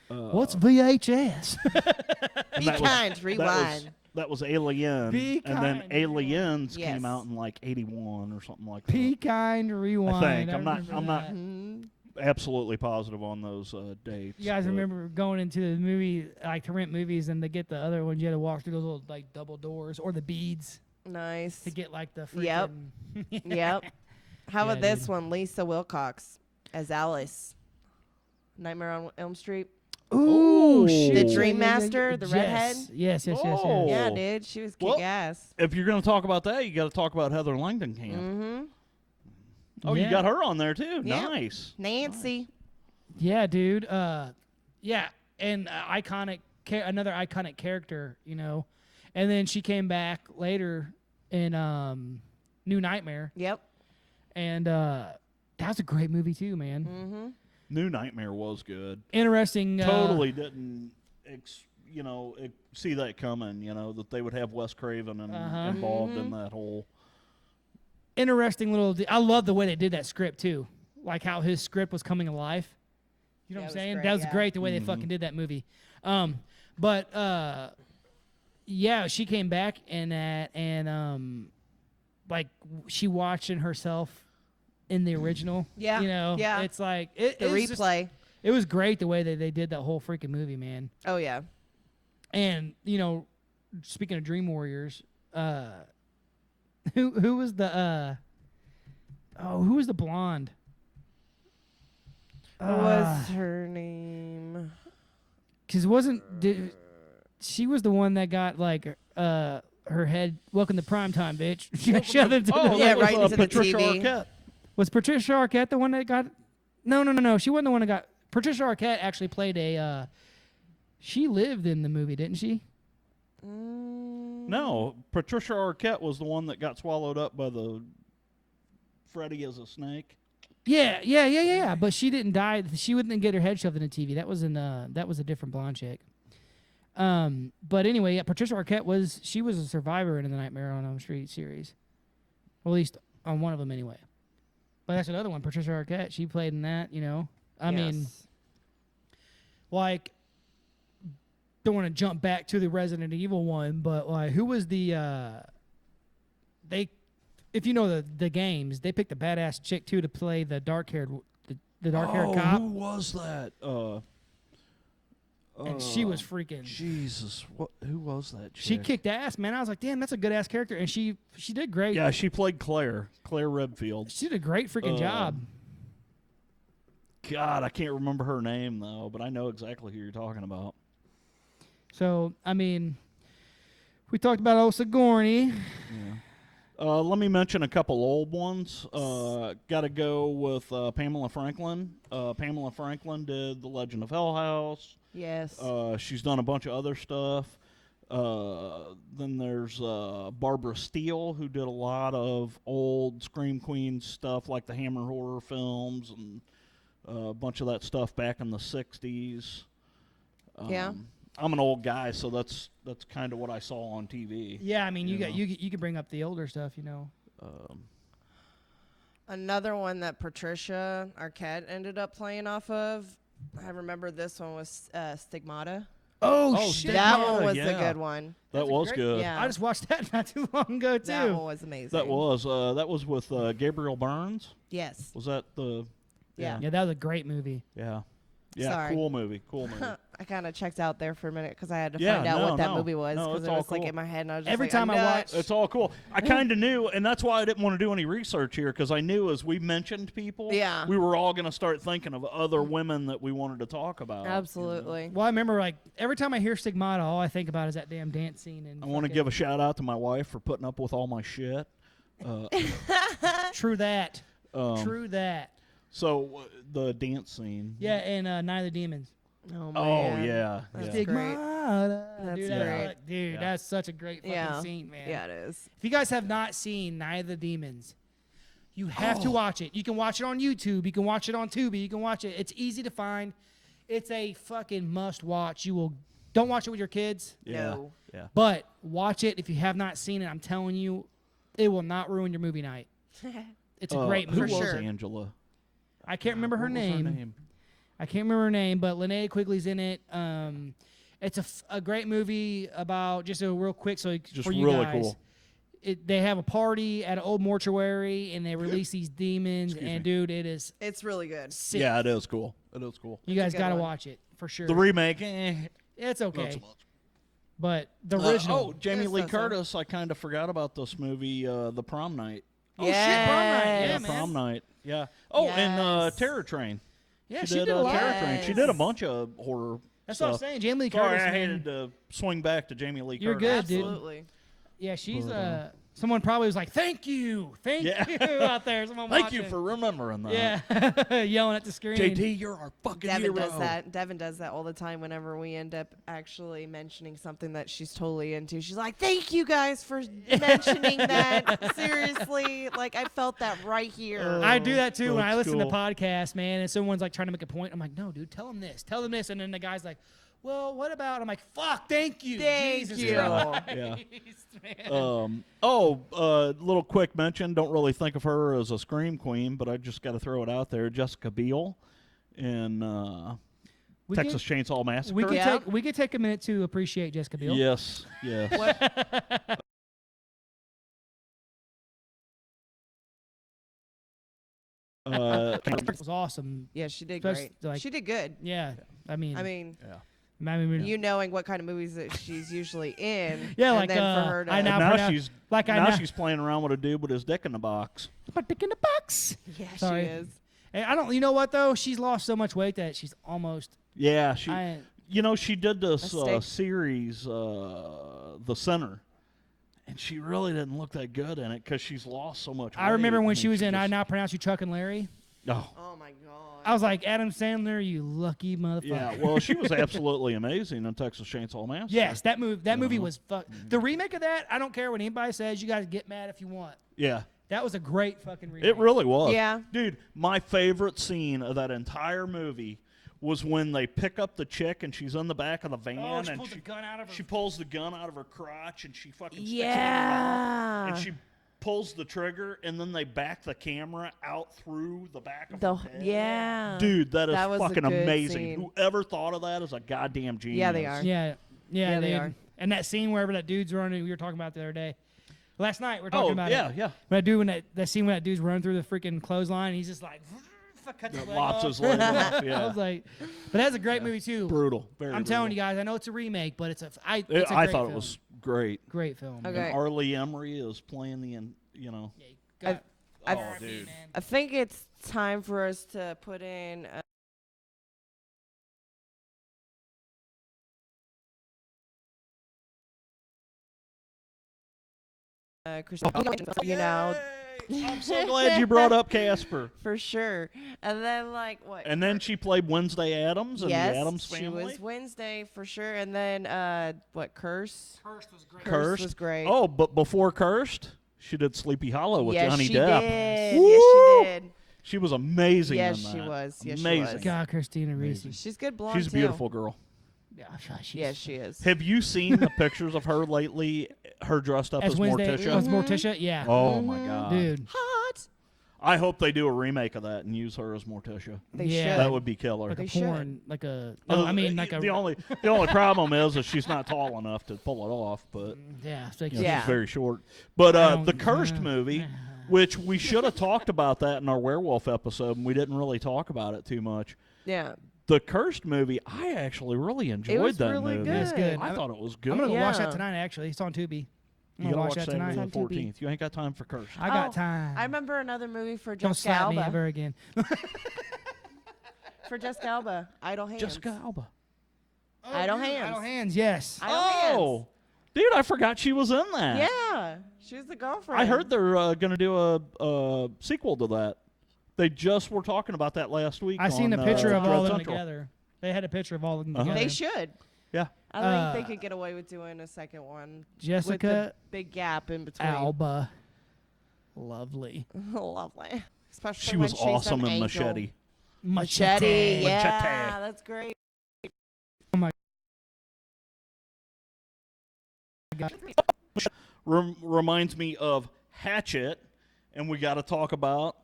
Speaker 3: What's VHS?
Speaker 10: Be kind, rewind.
Speaker 9: That was Alien.
Speaker 3: Be
Speaker 9: and then
Speaker 3: kind,
Speaker 9: Aliens
Speaker 10: Yes.
Speaker 9: came out in like 81 or something like that.
Speaker 3: Be kind, rewind.
Speaker 9: I think. I'm
Speaker 3: remember
Speaker 9: not
Speaker 3: that.
Speaker 9: absolutely positive on those dates.
Speaker 3: You guys
Speaker 9: but-
Speaker 3: remember going into the movie, like to rent movies, and to get the other ones, you had to walk through those little like double doors or the beads
Speaker 10: Nice.
Speaker 3: to get like the freaking.
Speaker 10: Yep. Yep. How about
Speaker 3: Yeah,
Speaker 10: this one? Lisa Wilcox as Alice. Nightmare on Elm Street.
Speaker 3: Ooh, shit.
Speaker 10: The
Speaker 3: Yeah,
Speaker 10: Dream
Speaker 3: yeah, yeah,
Speaker 10: Master, the redhead?
Speaker 3: Yes, yes, yes,
Speaker 9: Oh.
Speaker 3: yes.
Speaker 10: Yeah, dude. She was
Speaker 9: Well,
Speaker 10: kick ass.
Speaker 9: If you're going to talk about that, you got to talk about Heather Langenkamp.
Speaker 10: Mm-hmm.
Speaker 9: Oh,
Speaker 3: Yeah.
Speaker 9: you got her on there too.
Speaker 10: Yeah.
Speaker 9: Nice.
Speaker 10: Nancy.
Speaker 3: Yeah, dude. Yeah, and another iconic character, you know. And then she came back later in New Nightmare,
Speaker 10: Yep.
Speaker 3: and that was a great movie too, man.
Speaker 10: Mm-hmm.
Speaker 9: New Nightmare was good.
Speaker 3: Interesting.
Speaker 9: Totally didn't, see that coming. That they would have Wes Craven involved in that whole.
Speaker 3: Interesting little. I love the way they did that script too, like how his script was coming alive. You know what I'm saying?
Speaker 10: great,
Speaker 3: That was
Speaker 10: yeah.
Speaker 3: great the way they fucking did that movie. But yeah, she came back in that, and like she watching herself in the original.
Speaker 10: Yeah,
Speaker 3: you know,
Speaker 10: yeah.
Speaker 3: it's like
Speaker 10: The
Speaker 3: it's
Speaker 10: replay.
Speaker 3: it was great the way that they did that whole freaking movie, man.
Speaker 10: Oh, yeah.
Speaker 3: And speaking of Dream Warriors, who was the who was the blonde?
Speaker 10: What was her name?
Speaker 3: Because she was the one that got like her head. Welcome to primetime, bitch. She shoved into
Speaker 9: Oh,
Speaker 3: the,
Speaker 10: Yeah,
Speaker 9: that was,
Speaker 10: right into the
Speaker 9: Patricia
Speaker 10: TV.
Speaker 9: Arquette.
Speaker 3: Was Patricia Arquette the one that got? No. She wasn't the one that got. Patricia Arquette actually played a. She lived in the movie, didn't she?
Speaker 9: No, Patricia Arquette was the one that got swallowed up by the Freddy as a snake.
Speaker 3: Yeah. But she didn't die. She wouldn't get her head shoved in the TV. That was a different blonde chick. But anyway, yeah, Patricia Arquette was a survivor in the Nightmare on Elm Street series, or at least on one of them anyway. But that's another one, Patricia Arquette. She played in that. I mean, like, don't want to jump back to the Resident Evil one, but like, who was the if you know the games, they picked a badass chick too to play the dark-haired cop.
Speaker 9: Who was that?
Speaker 3: And she was freaking.
Speaker 9: Jesus, who was that chick?
Speaker 3: She kicked ass, man. I was like, damn, that's a good ass character, and she did great.
Speaker 9: Yeah, she played Claire Redfield.
Speaker 3: She did a great freaking job.
Speaker 9: God, I can't remember her name though, but I know exactly who you're talking about.
Speaker 3: So I mean, we talked about old Sigourney.
Speaker 9: Yeah. Let me mention a couple old ones. Got to go with Pamela Franklin. Pamela Franklin did The Legend of Hell House.
Speaker 10: Yes.
Speaker 9: She's done a bunch of other stuff. Then there's Barbara Steele, who did a lot of old Scream Queen stuff, like the Hammer horror films and a bunch of that stuff back in the 60s.
Speaker 10: Yeah.
Speaker 9: I'm an old guy, so that's kind of what I saw on TV.
Speaker 3: Yeah, I mean, you can bring up the older stuff,
Speaker 10: Another one that Patricia Arquette ended up playing off of, I remember this one was Stigmata.
Speaker 3: Oh shit!
Speaker 10: That one was
Speaker 9: yeah.
Speaker 10: the good one.
Speaker 9: That was good.
Speaker 10: Yeah.
Speaker 3: I just watched that not too long ago too.
Speaker 10: That one was amazing.
Speaker 9: That was with Gabriel Byrnes.
Speaker 10: Yes.
Speaker 9: Was that the?
Speaker 10: Yeah.
Speaker 3: Yeah, that was a great movie.
Speaker 9: Yeah. Yeah.
Speaker 10: Sorry.
Speaker 9: Cool movie.
Speaker 10: I kind of checked out there for a minute because I had to
Speaker 9: Yeah,
Speaker 10: find out
Speaker 9: no,
Speaker 10: what that
Speaker 9: no.
Speaker 10: movie was
Speaker 9: No,
Speaker 10: because
Speaker 9: it's
Speaker 10: it
Speaker 9: all
Speaker 10: was like
Speaker 9: cool.
Speaker 10: in my head and I was just
Speaker 3: Every
Speaker 10: like,
Speaker 3: time
Speaker 10: I'm
Speaker 3: I
Speaker 10: not-
Speaker 3: watch-
Speaker 9: It's all cool. I kind of knew, and that's why I didn't want to do any research here, because I knew as we mentioned people,
Speaker 10: Yeah.
Speaker 9: we were all going to start thinking of other women that we wanted to talk about.
Speaker 10: Absolutely.
Speaker 3: Well, I remember like every time I hear Stigmata, all I think about is that damn dance scene. And
Speaker 9: I want to give a shout out to my wife for putting up with all my shit.
Speaker 3: True that.
Speaker 9: Um,
Speaker 3: True that.
Speaker 9: So the dance scene.
Speaker 3: Yeah, and Night of the Demons.
Speaker 10: Oh,
Speaker 9: Oh
Speaker 10: man.
Speaker 9: yeah.
Speaker 10: That's
Speaker 9: yeah.
Speaker 10: great.
Speaker 3: Stigmata.
Speaker 10: That's
Speaker 3: Dude,
Speaker 10: great.
Speaker 3: Dude,
Speaker 9: Yeah.
Speaker 3: that's such a great fucking
Speaker 10: Yeah.
Speaker 3: scene, man.
Speaker 10: Yeah, it is.
Speaker 3: If you guys have not seen Night of the Demons, you have to watch it. You can watch it on YouTube. You can watch it on Tubi. You can watch it. It's easy to find. It's a fucking must watch. You will Don't watch it with your kids.
Speaker 9: Yeah.
Speaker 10: No.
Speaker 9: Yeah.
Speaker 3: But watch it if you have not seen it. I'm telling you, it will not ruin your movie night. It's a great
Speaker 9: Who
Speaker 3: movie.
Speaker 9: was
Speaker 10: sure.
Speaker 9: Angela?
Speaker 3: I can't remember her
Speaker 9: What was
Speaker 3: name. I can't remember her name, but Linnea Quigley's in it. It's a great movie about just a real quick. So
Speaker 9: Just
Speaker 3: for you
Speaker 9: really
Speaker 3: guys,
Speaker 9: cool.
Speaker 3: They have a party at an old mortuary and they release these demons. And dude, it is
Speaker 10: It's really good.
Speaker 3: sick.
Speaker 9: Yeah, it is cool. It is cool.
Speaker 3: You guys
Speaker 10: It's a good
Speaker 3: gotta
Speaker 10: one.
Speaker 3: watch it for sure.
Speaker 9: The remake,
Speaker 3: It's okay,
Speaker 9: not so much.
Speaker 3: but the original.
Speaker 9: Oh, Jamie
Speaker 10: Yes,
Speaker 9: Lee
Speaker 10: that's
Speaker 9: Curtis. I kind of forgot about this movie, The Prom Night.
Speaker 3: Oh shit, Prom Night. Yeah,
Speaker 10: Yes.
Speaker 3: man.
Speaker 9: Prom Night. Yeah. Oh, and
Speaker 10: Yes.
Speaker 9: Terror Train.
Speaker 3: Yeah,
Speaker 9: she did
Speaker 3: a lot.
Speaker 9: Terror Train. She
Speaker 10: Yes.
Speaker 9: did a bunch of horror.
Speaker 3: That's
Speaker 9: stuff.
Speaker 3: what I'm saying. Jamie Lee
Speaker 9: Sorry,
Speaker 3: Curtis.
Speaker 9: I
Speaker 3: man.
Speaker 9: hated to swing back to Jamie Lee
Speaker 3: You're
Speaker 9: Curtis.
Speaker 3: good, dude.
Speaker 10: Absolutely.
Speaker 3: Yeah, she's someone probably was like, "Thank you
Speaker 9: Yeah.
Speaker 3: out there." Someone
Speaker 9: Thank you
Speaker 3: watching.
Speaker 9: for remembering that.
Speaker 3: Yeah, yelling at the screen.
Speaker 9: JT, you're our fucking
Speaker 10: Devin
Speaker 9: hero.
Speaker 10: does that. Devin does that all the time whenever we end up actually mentioning something that she's totally into. She's like, "Thank you guys for mentioning that. Seriously, like I felt that right here."
Speaker 3: I do that too when I
Speaker 9: That's
Speaker 3: listen
Speaker 9: cool.
Speaker 3: to podcasts, man, and someone's like trying to make a point. I'm like, "No, dude, tell them this, and then the guy's like, "Well, what about?" I'm like, "Fuck, thank you,
Speaker 10: Thank
Speaker 3: Jesus
Speaker 10: you.
Speaker 3: Christ,
Speaker 9: Yeah.
Speaker 3: man."
Speaker 9: Little quick mention. Don't really think of her as a scream queen, but I just got to throw it out there. Jessica Biel in
Speaker 3: We
Speaker 9: Texas
Speaker 3: could-
Speaker 9: Chainsaw Massacre.
Speaker 3: we could take a minute to appreciate Jessica Biel.
Speaker 9: Yes, yes.
Speaker 3: It was awesome.
Speaker 10: Yeah, she did
Speaker 3: Especially,
Speaker 10: great.
Speaker 3: like-
Speaker 10: She did good.
Speaker 3: Yeah, I mean,
Speaker 10: You knowing what kind of movies that she's usually in.
Speaker 3: Yeah,
Speaker 10: and
Speaker 3: like,
Speaker 10: then for her to,
Speaker 3: I now
Speaker 9: now
Speaker 3: pronounce-
Speaker 9: she's
Speaker 3: like I
Speaker 9: now
Speaker 3: know-
Speaker 9: she's playing around with a dude with his dick in the box.
Speaker 3: my dick in the box.
Speaker 10: Yeah,
Speaker 3: Sorry.
Speaker 10: she is.
Speaker 3: And I don't. You know what though? She's lost so much weight that she's almost.
Speaker 9: Yeah, she.
Speaker 3: I,
Speaker 9: She did this
Speaker 10: steak.
Speaker 9: series, The Sinner, and she really didn't look that good in it because she's lost so much weight.
Speaker 3: I remember when
Speaker 9: mean,
Speaker 3: she was in I
Speaker 9: just-
Speaker 3: Now Pronounce You Chuck and Larry.
Speaker 9: Oh,
Speaker 10: Oh my god.
Speaker 3: I was like, Adam Sandler, you lucky motherfucker.
Speaker 9: yeah. Well, she was absolutely amazing in Texas Chainsaw Massacre.
Speaker 3: Yes, that movie was fuck. The remake of that, I don't care what anybody says. You guys get mad if you want.
Speaker 9: Yeah.
Speaker 3: That was a great fucking remake.
Speaker 9: It really was.
Speaker 10: Yeah.
Speaker 9: Dude, my favorite scene of that entire movie was when they pick up the chick and she's in the back of the van
Speaker 3: Oh, she
Speaker 9: and
Speaker 3: pulls the gun out of her.
Speaker 9: she pulls the gun out of her crotch and she fucking sticks it in her
Speaker 10: Yeah.
Speaker 9: mouth and she pulls the trigger and then they back the camera out through the back of
Speaker 10: The
Speaker 9: her head.
Speaker 10: yeah.
Speaker 9: Dude, that is
Speaker 10: That was a
Speaker 9: fucking
Speaker 10: good
Speaker 9: amazing.
Speaker 10: scene.
Speaker 9: Whoever thought of that is a goddamn genius.
Speaker 10: Yeah, they are.
Speaker 3: Yeah,
Speaker 10: Yeah, they
Speaker 3: dude.
Speaker 10: are.
Speaker 3: And that scene wherever that dude's running, we were talking about the other day. Last night we were talking
Speaker 9: Oh,
Speaker 3: about
Speaker 9: yeah,
Speaker 3: it.
Speaker 9: yeah.
Speaker 3: When that scene when that dude's running through the freaking clothesline, and he's just like, cuts his leg
Speaker 9: Lops
Speaker 3: off.
Speaker 9: his leg off,
Speaker 3: I
Speaker 9: yeah.
Speaker 3: was like, but that's a great movie too.
Speaker 9: Brutal. Very
Speaker 3: I'm telling you guys, I know it's a remake, but it's a
Speaker 9: I
Speaker 3: great
Speaker 9: thought
Speaker 3: film.
Speaker 9: it was great.
Speaker 3: Great film.
Speaker 10: Okay.
Speaker 9: And Arlie Emery is playing the, you know.
Speaker 3: Yeah,
Speaker 10: I-
Speaker 9: Oh, dude.
Speaker 3: man.
Speaker 10: I think it's time for us to put in. Christine, you know,
Speaker 9: I'm so glad you brought up Casper.
Speaker 10: for sure. And then like what?
Speaker 9: And then she played Wednesday Addams in
Speaker 10: yes,
Speaker 9: the Addams
Speaker 10: she
Speaker 9: Family.
Speaker 10: was Wednesday for sure. And then what? Curse.
Speaker 3: Cursed was great.
Speaker 10: Cursed was great.
Speaker 9: Oh, but before Cursed, she did Sleepy Hollow with
Speaker 10: yes,
Speaker 9: Johnny
Speaker 10: she
Speaker 9: Depp.
Speaker 10: did.
Speaker 9: Woo!
Speaker 10: Yes, she did.
Speaker 9: She was amazing
Speaker 10: Yes,
Speaker 9: in
Speaker 10: she
Speaker 9: that.
Speaker 10: was. Yes, she
Speaker 9: amazing.
Speaker 10: was.
Speaker 3: God, Christina Ricci.
Speaker 10: She's good blonde.
Speaker 9: She's a
Speaker 10: too.
Speaker 9: beautiful girl.
Speaker 3: Yeah, she's
Speaker 10: Yes, she is.
Speaker 9: Have you seen the pictures of her lately? Her dressed up as
Speaker 3: Wednesday,
Speaker 9: Morticia.
Speaker 3: as Morticia. Yeah.
Speaker 9: Oh my God,
Speaker 3: Dude.
Speaker 10: Hot.
Speaker 9: I hope they do a remake of that and use her as Morticia.
Speaker 10: They
Speaker 3: Yeah.
Speaker 10: should.
Speaker 9: That would be killer.
Speaker 3: Like a
Speaker 10: They should.
Speaker 3: porn, like a. No, I mean, like a.
Speaker 9: the only problem is that she's not tall enough to pull it off, but
Speaker 3: Yeah. It's like,
Speaker 9: you know,
Speaker 10: Yeah.
Speaker 9: she's very short. But
Speaker 3: I don't-
Speaker 9: the Cursed movie, which we should have talked about that in our werewolf episode, and we didn't really talk about it too much.
Speaker 10: Yeah.
Speaker 9: The Cursed movie, I actually really enjoyed
Speaker 10: was
Speaker 9: that
Speaker 10: really
Speaker 9: movie.
Speaker 10: good.
Speaker 3: It's good.
Speaker 9: I thought it was good.
Speaker 3: I'm gonna go watch
Speaker 10: Yeah.
Speaker 3: that tonight. Actually, it's on Tubi. I'm
Speaker 9: You
Speaker 3: gonna
Speaker 9: gotta
Speaker 3: watch that
Speaker 9: Saturday
Speaker 3: tonight.
Speaker 9: the
Speaker 10: On Tubi.
Speaker 9: 14th. You ain't got time for Cursed.
Speaker 3: I got
Speaker 10: Oh,
Speaker 3: time.
Speaker 10: I remember another movie for
Speaker 3: Don't
Speaker 10: Jessica
Speaker 3: slap me
Speaker 10: Alba.
Speaker 3: ever again.
Speaker 10: For Jessica Alba, Idle Hands.
Speaker 9: Jessica Alba.
Speaker 10: Idle
Speaker 3: dude,
Speaker 10: Hands.
Speaker 3: Idle hands. Yes.
Speaker 10: Idle Hands.
Speaker 9: Oh, dude, I forgot she was in that.
Speaker 10: Yeah, she was the girlfriend.
Speaker 9: I heard they're going to do a sequel to that. They just were talking about that last week.
Speaker 3: I seen
Speaker 9: on,
Speaker 3: a picture of
Speaker 9: Dread
Speaker 3: all of them
Speaker 9: Central.
Speaker 3: together. They had a picture of all of them
Speaker 9: Uh-huh.
Speaker 3: together.
Speaker 10: They should.
Speaker 9: Yeah.
Speaker 10: I think they could get away with doing a second one. With
Speaker 3: Jessica
Speaker 10: the big gap in between.
Speaker 3: Alba. Lovely.
Speaker 10: Lovely. Especially
Speaker 9: She
Speaker 10: when
Speaker 9: was
Speaker 10: she's
Speaker 9: awesome
Speaker 10: an
Speaker 9: in
Speaker 10: angel.
Speaker 9: Machete.
Speaker 10: Machete. Yeah,
Speaker 9: Machete.
Speaker 10: that's great.
Speaker 3: God.
Speaker 9: Reminds me of Hatchet, and we got to talk about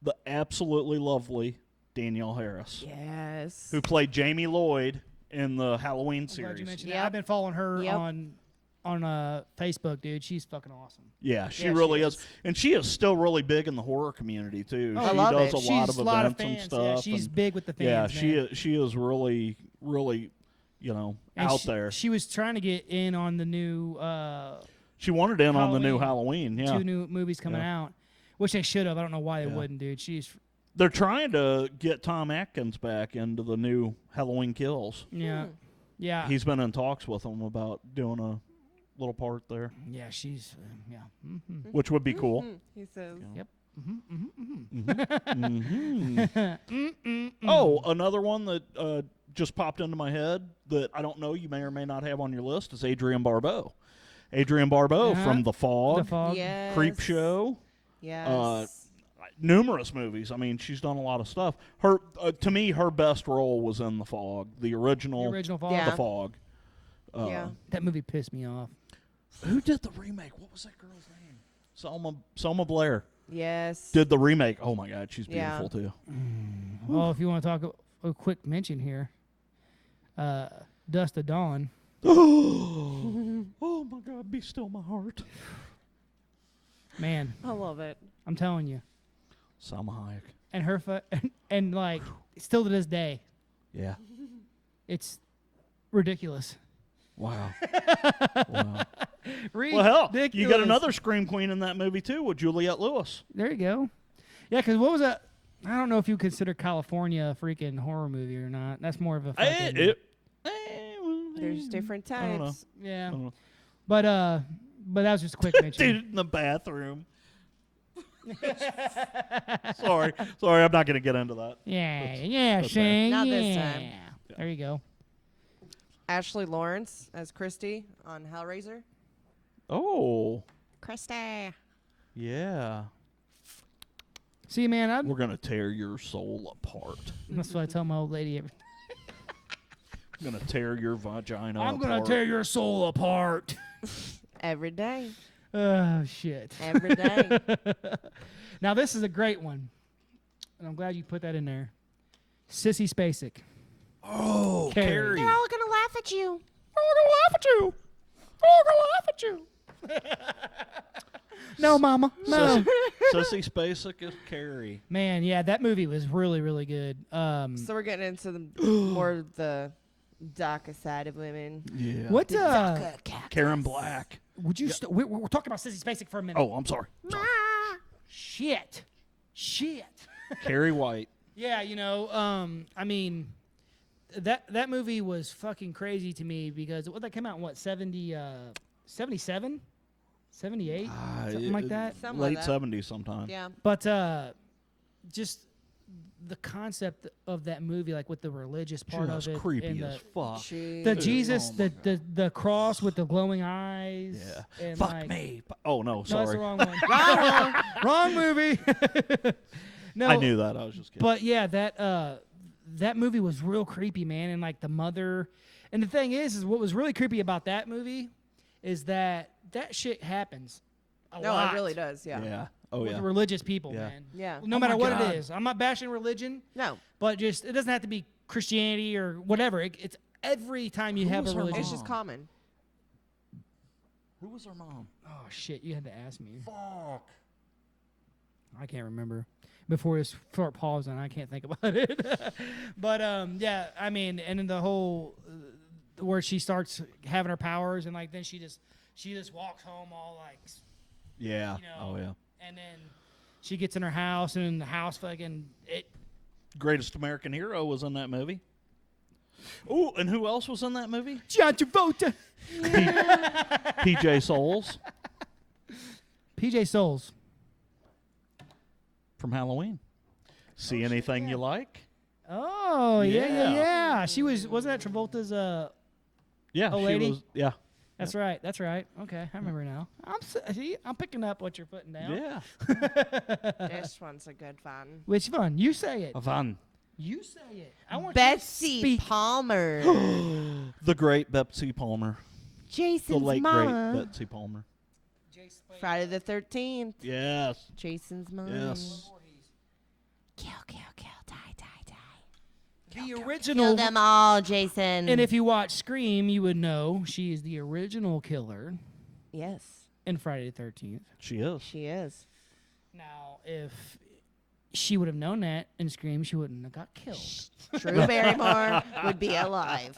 Speaker 9: the absolutely lovely Danielle Harris,
Speaker 10: Yes.
Speaker 9: who played Jamie Lloyd in the Halloween
Speaker 3: I'm
Speaker 9: series.
Speaker 3: glad you mentioned that. I've been following her
Speaker 10: Yep.
Speaker 3: on Facebook, dude. She's fucking awesome.
Speaker 9: Yeah, she
Speaker 10: Yeah,
Speaker 9: really
Speaker 10: she
Speaker 9: is.
Speaker 10: is.
Speaker 9: And she is still really big in the horror community, too.
Speaker 3: Oh,
Speaker 9: she
Speaker 10: I love
Speaker 9: does
Speaker 10: it.
Speaker 9: a lot
Speaker 3: She's
Speaker 9: of
Speaker 3: a lot
Speaker 9: events
Speaker 3: of
Speaker 9: and
Speaker 3: fans.
Speaker 9: stuff.
Speaker 3: Yeah, she's
Speaker 9: and
Speaker 3: big with the fans,
Speaker 9: yeah,
Speaker 3: man.
Speaker 9: she is really, really,
Speaker 3: And
Speaker 9: out
Speaker 3: she,
Speaker 9: there.
Speaker 3: She was trying to get in on the new
Speaker 9: She wanted in on the new
Speaker 3: Halloween.
Speaker 9: Halloween, yeah.
Speaker 3: 2 new movies coming out, which they should have. I don't know why they
Speaker 9: Yeah.
Speaker 3: wouldn't, dude.
Speaker 9: They're trying to get Tom Atkins back into the new Halloween Kills.
Speaker 3: Yeah. Yeah.
Speaker 9: He's been in talks with them about doing a little part there,
Speaker 3: Yeah, she's yeah. Mm-hmm.
Speaker 9: which would be cool.
Speaker 10: He says.
Speaker 3: Yep.
Speaker 9: Oh, another one that just popped into my head that I don't know you may or may not have on your list is Adrienne Barbeau. Adrienne Barbeau from The Fog,
Speaker 3: The Fog.
Speaker 10: Yes.
Speaker 9: Creep Show,
Speaker 10: Yes.
Speaker 9: numerous movies. I mean, she's done a lot of stuff. Her, to me, her best role was in The Fog, the original
Speaker 3: Fog.
Speaker 10: Yeah.
Speaker 9: The Fog.
Speaker 10: Yeah.
Speaker 3: That movie pissed me off.
Speaker 9: Who did the remake? What was that girl's name? Selma Blair
Speaker 10: Yes.
Speaker 9: did the remake. Oh my God, she's
Speaker 10: Yeah.
Speaker 9: beautiful too.
Speaker 3: Oh, if you want to talk a quick mention here, Dust of Dawn.
Speaker 9: Oh my God, be still my heart.
Speaker 3: Man,
Speaker 10: I love it.
Speaker 3: I'm telling you.
Speaker 9: Salma Hayek.
Speaker 3: And her and like still to this day,
Speaker 9: Yeah.
Speaker 3: it's ridiculous.
Speaker 9: Wow. Wow.
Speaker 3: Ridiculous.
Speaker 9: Well, hell, you got another Scream Queen in that movie too with Juliette Lewis.
Speaker 3: There you go. Yeah, because what was that? I don't know if you consider California a freaking horror movie or not. That's more of a fucking...
Speaker 10: There's different
Speaker 9: I don't know.
Speaker 10: types.
Speaker 3: Yeah.
Speaker 9: I don't know.
Speaker 3: But that was just a quick mention.
Speaker 9: Dude in the bathroom. Sorry, I'm not going to get into that.
Speaker 3: Yeah,
Speaker 9: that's
Speaker 3: Shane.
Speaker 10: Not
Speaker 3: yeah.
Speaker 10: this time.
Speaker 3: There you go.
Speaker 10: Ashley Lawrence as Christy on Hellraiser.
Speaker 9: Oh,
Speaker 10: Christy.
Speaker 9: yeah.
Speaker 3: See, man,
Speaker 9: We're going to tear your soul apart.
Speaker 3: that's what I tell my old lady.
Speaker 9: I'm going to tear your vagina apart.
Speaker 3: I'm going to tear your soul apart.
Speaker 10: Every day.
Speaker 3: Oh, shit.
Speaker 10: Every day.
Speaker 3: Now, this is a great one. And I'm glad you put that in there. Sissy Spacek.
Speaker 9: Oh, Carrie.
Speaker 10: They're all gonna laugh at you.
Speaker 3: No, Mama. No.
Speaker 9: Sissy Spacek is Carrie.
Speaker 3: Man, yeah, that movie was really, really good.
Speaker 10: So we're getting into the more of the darker side of women.
Speaker 9: Yeah.
Speaker 3: What?
Speaker 9: Karen Black.
Speaker 3: Would you? We're talking about Sissy Spacek for a minute.
Speaker 9: Oh, I'm sorry.
Speaker 3: Shit.
Speaker 9: Carrie White.
Speaker 3: Yeah, you know, I mean, that movie was fucking crazy to me because that came out in what 77, 78, something like that.
Speaker 10: Something
Speaker 9: Late
Speaker 10: like that.
Speaker 9: 70s sometime.
Speaker 10: Yeah.
Speaker 3: But just the concept of that movie, like with the religious part
Speaker 9: Just
Speaker 3: of it,
Speaker 9: creepy
Speaker 3: and
Speaker 9: as fuck.
Speaker 3: the Jesus,
Speaker 9: Oh
Speaker 3: the cross with the glowing eyes.
Speaker 9: Yeah.
Speaker 3: And
Speaker 9: Fuck
Speaker 3: like,
Speaker 9: me. Oh, no,
Speaker 3: No, that's the
Speaker 9: sorry.
Speaker 3: wrong one. wrong movie. No,
Speaker 9: I knew that. I was just kidding.
Speaker 3: But yeah, that movie was real creepy, man. And like the mother, and the thing is what was really creepy about that movie is that shit happens a
Speaker 10: No,
Speaker 3: lot
Speaker 10: it really does. Yeah.
Speaker 9: Yeah. Oh,
Speaker 3: with
Speaker 9: yeah.
Speaker 3: religious people,
Speaker 9: Yeah.
Speaker 3: man.
Speaker 10: Yeah.
Speaker 3: No
Speaker 9: Oh
Speaker 3: matter
Speaker 9: my
Speaker 3: what
Speaker 9: God.
Speaker 3: it is, I'm not bashing religion,
Speaker 10: No.
Speaker 3: but just it doesn't have to be Christianity or whatever. It's every time you have a
Speaker 9: was her
Speaker 3: religion.
Speaker 10: It's just common.
Speaker 9: Who was her mom?
Speaker 3: Oh shit! You had to ask me.
Speaker 9: Fuck.
Speaker 3: I can't remember. Before this short pause, and I can't think about it. But yeah, I mean, and then the whole where she starts having her powers, and like then she just walks home all like,
Speaker 9: Yeah.
Speaker 3: you know,
Speaker 9: Oh, yeah.
Speaker 3: and then she gets in her house, and in the house fucking it.
Speaker 9: Greatest American Hero was in that movie. Oh, and who else was in that movie?
Speaker 3: John Travolta,
Speaker 9: PJ Souls
Speaker 3: PJ Souls.
Speaker 9: from Halloween. See anything you like?
Speaker 3: Oh yeah,
Speaker 9: Yeah.
Speaker 3: yeah. She wasn't that Travolta's
Speaker 9: Yeah.
Speaker 3: Oh,
Speaker 9: she
Speaker 3: lady?
Speaker 9: was. Yeah.
Speaker 3: That's right. That's right. Okay, I remember now. I'm picking up what you're putting down.
Speaker 9: Yeah.
Speaker 10: This one's a good one.
Speaker 3: Which one? You say it.
Speaker 9: Van.
Speaker 3: You say it. I want
Speaker 10: Betsy
Speaker 3: you to speak.
Speaker 10: Palmer.
Speaker 9: The great Betsy Palmer.
Speaker 10: Jason's
Speaker 9: the late
Speaker 10: mama.
Speaker 9: great Betsy Palmer.
Speaker 10: Friday the 13th.
Speaker 9: Yes.
Speaker 10: Jason's mom.
Speaker 9: Yes.
Speaker 10: Kill, die.
Speaker 3: The
Speaker 10: Kill
Speaker 3: original.
Speaker 10: them all, Jason.
Speaker 3: And if you watch Scream, you would know she is the original killer
Speaker 10: yes,
Speaker 3: in Friday the 13th.
Speaker 9: She is.
Speaker 10: she is.
Speaker 3: Now, if she would have known that in Scream, she wouldn't have got killed.
Speaker 10: Drew Barrymore would be alive.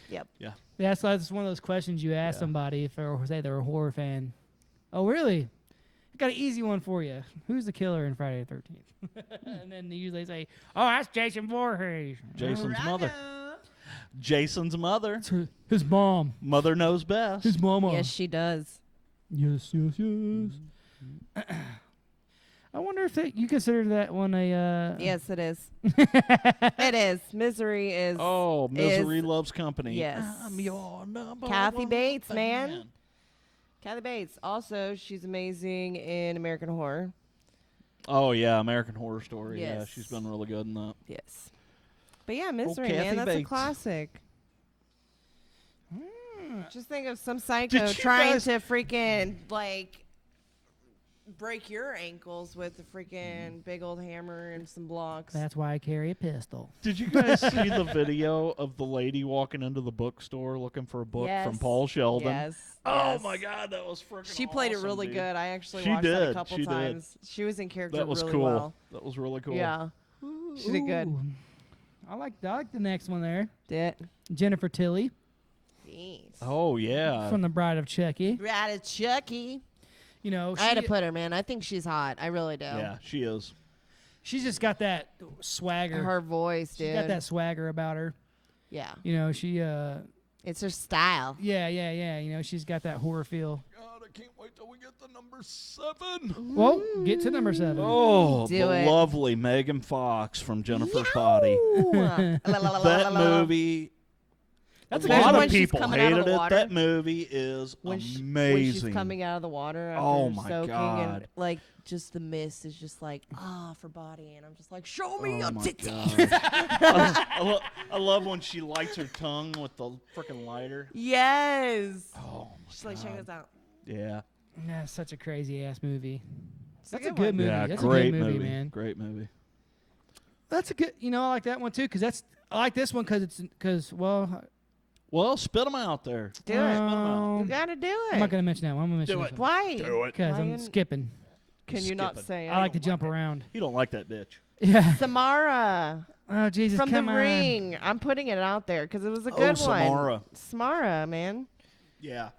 Speaker 10: Yep.
Speaker 9: Yeah.
Speaker 3: Yeah, so that's one of those questions you ask somebody if they're, say they're a horror fan. Oh, really? I got an easy one for you. Who's the killer in Friday the 13th? And then they usually say, oh, that's Jason Voorhees.
Speaker 9: Jason's mother. Jason's mother.
Speaker 3: It's his mom.
Speaker 9: Mother knows best.
Speaker 3: His mama.
Speaker 10: Yes, she does.
Speaker 3: Yes. I wonder if you consider that one a...
Speaker 10: Yes, it is. It is. Misery is.
Speaker 9: Oh, Misery Loves Company.
Speaker 10: Yes.
Speaker 9: I'm your number
Speaker 10: Kathy
Speaker 9: one
Speaker 10: Bates,
Speaker 9: fan.
Speaker 10: man. Kathy Bates. Also, she's amazing in American Horror.
Speaker 9: Oh, yeah, American Horror Story.
Speaker 10: Yes.
Speaker 9: Yeah, she's been really good in that.
Speaker 10: Yes. But yeah, Misery,
Speaker 9: Kathy
Speaker 10: man, that's a
Speaker 9: Bates.
Speaker 10: classic. Just think of some
Speaker 9: Did
Speaker 10: psycho
Speaker 9: you
Speaker 10: trying
Speaker 9: guys-
Speaker 10: to freaking, like, break your ankles with a freaking big old hammer and some blocks.
Speaker 3: That's why I carry a pistol.
Speaker 9: Did you guys see the video of the lady walking into the bookstore looking for a book from
Speaker 10: Yes.
Speaker 9: Paul Sheldon?
Speaker 10: Yes.
Speaker 9: Oh,
Speaker 10: yes.
Speaker 9: my God, that was freaking
Speaker 10: She played it
Speaker 9: awesome,
Speaker 10: really
Speaker 9: dude.
Speaker 10: good. I actually
Speaker 9: She
Speaker 10: watched that
Speaker 9: did.
Speaker 10: a couple
Speaker 9: She did.
Speaker 10: times. She was in character
Speaker 9: That was
Speaker 10: really
Speaker 9: cool.
Speaker 10: well.
Speaker 9: That was really cool.
Speaker 10: Yeah. She did good.
Speaker 3: Ooh. I like the next one there.
Speaker 10: Did.
Speaker 3: Jennifer Tilly
Speaker 10: Jeez.
Speaker 9: Oh, yeah.
Speaker 3: from The Bride of Chucky.
Speaker 10: Right at Chucky.
Speaker 3: You know,
Speaker 10: I had to put her, man. I think she's hot. I really do.
Speaker 9: Yeah, she is.
Speaker 3: she's just got that swagger.
Speaker 10: Her voice, dude.
Speaker 3: She's got that swagger about her.
Speaker 10: Yeah.
Speaker 3: You know, she
Speaker 10: It's her style.
Speaker 3: yeah. You know, she's got that horror feel.
Speaker 9: God, I can't wait till we get to number 7.
Speaker 3: Well, get to number 7.
Speaker 9: Oh,
Speaker 10: Do
Speaker 9: the
Speaker 10: it.
Speaker 9: lovely Megan Fox from Jennifer's Body. That movie,
Speaker 3: That's
Speaker 9: a
Speaker 3: a good
Speaker 9: lot
Speaker 3: one.
Speaker 9: of
Speaker 10: she's
Speaker 9: people
Speaker 10: coming out of
Speaker 9: hated
Speaker 10: the
Speaker 9: it.
Speaker 10: water.
Speaker 9: That movie is
Speaker 10: when
Speaker 9: amazing.
Speaker 10: she's coming out of the water after
Speaker 9: Oh, my
Speaker 10: soaking
Speaker 9: God.
Speaker 10: and like just the mist is just like for body and I'm just like show me
Speaker 9: Oh
Speaker 10: your
Speaker 9: my
Speaker 10: titties.
Speaker 9: God. I love when she lights her tongue with the freaking lighter.
Speaker 10: Yes.
Speaker 9: Oh, my
Speaker 10: She's like, check this out.
Speaker 9: Yeah.
Speaker 3: Yeah, such a crazy ass movie.
Speaker 10: It's
Speaker 3: That's a
Speaker 10: good
Speaker 3: good
Speaker 10: one.
Speaker 3: movie.
Speaker 9: Yeah,
Speaker 3: That's
Speaker 9: great
Speaker 3: a good movie, man.
Speaker 9: Great movie.
Speaker 3: That's a good. You know, I like that one too because I like this one because
Speaker 9: Well, spit them out there.
Speaker 10: Do it. You gotta do it.
Speaker 3: I'm not gonna mention that one. I'm gonna mention
Speaker 9: Do
Speaker 3: this
Speaker 9: it.
Speaker 3: one
Speaker 10: Why?
Speaker 9: Do it.
Speaker 3: because
Speaker 10: Why
Speaker 3: I'm
Speaker 10: you-
Speaker 3: skipping.
Speaker 10: Can you not
Speaker 9: Skipping.
Speaker 10: say it?
Speaker 3: I like to jump around.
Speaker 9: You don't like that bitch.
Speaker 3: Yeah.
Speaker 10: Samara
Speaker 3: Oh Jesus,
Speaker 10: from The
Speaker 3: come on.
Speaker 10: Ring. I'm putting it out there because it was a
Speaker 9: Oh,
Speaker 10: good
Speaker 9: Samara.
Speaker 10: one. Samara, man.
Speaker 9: Yeah.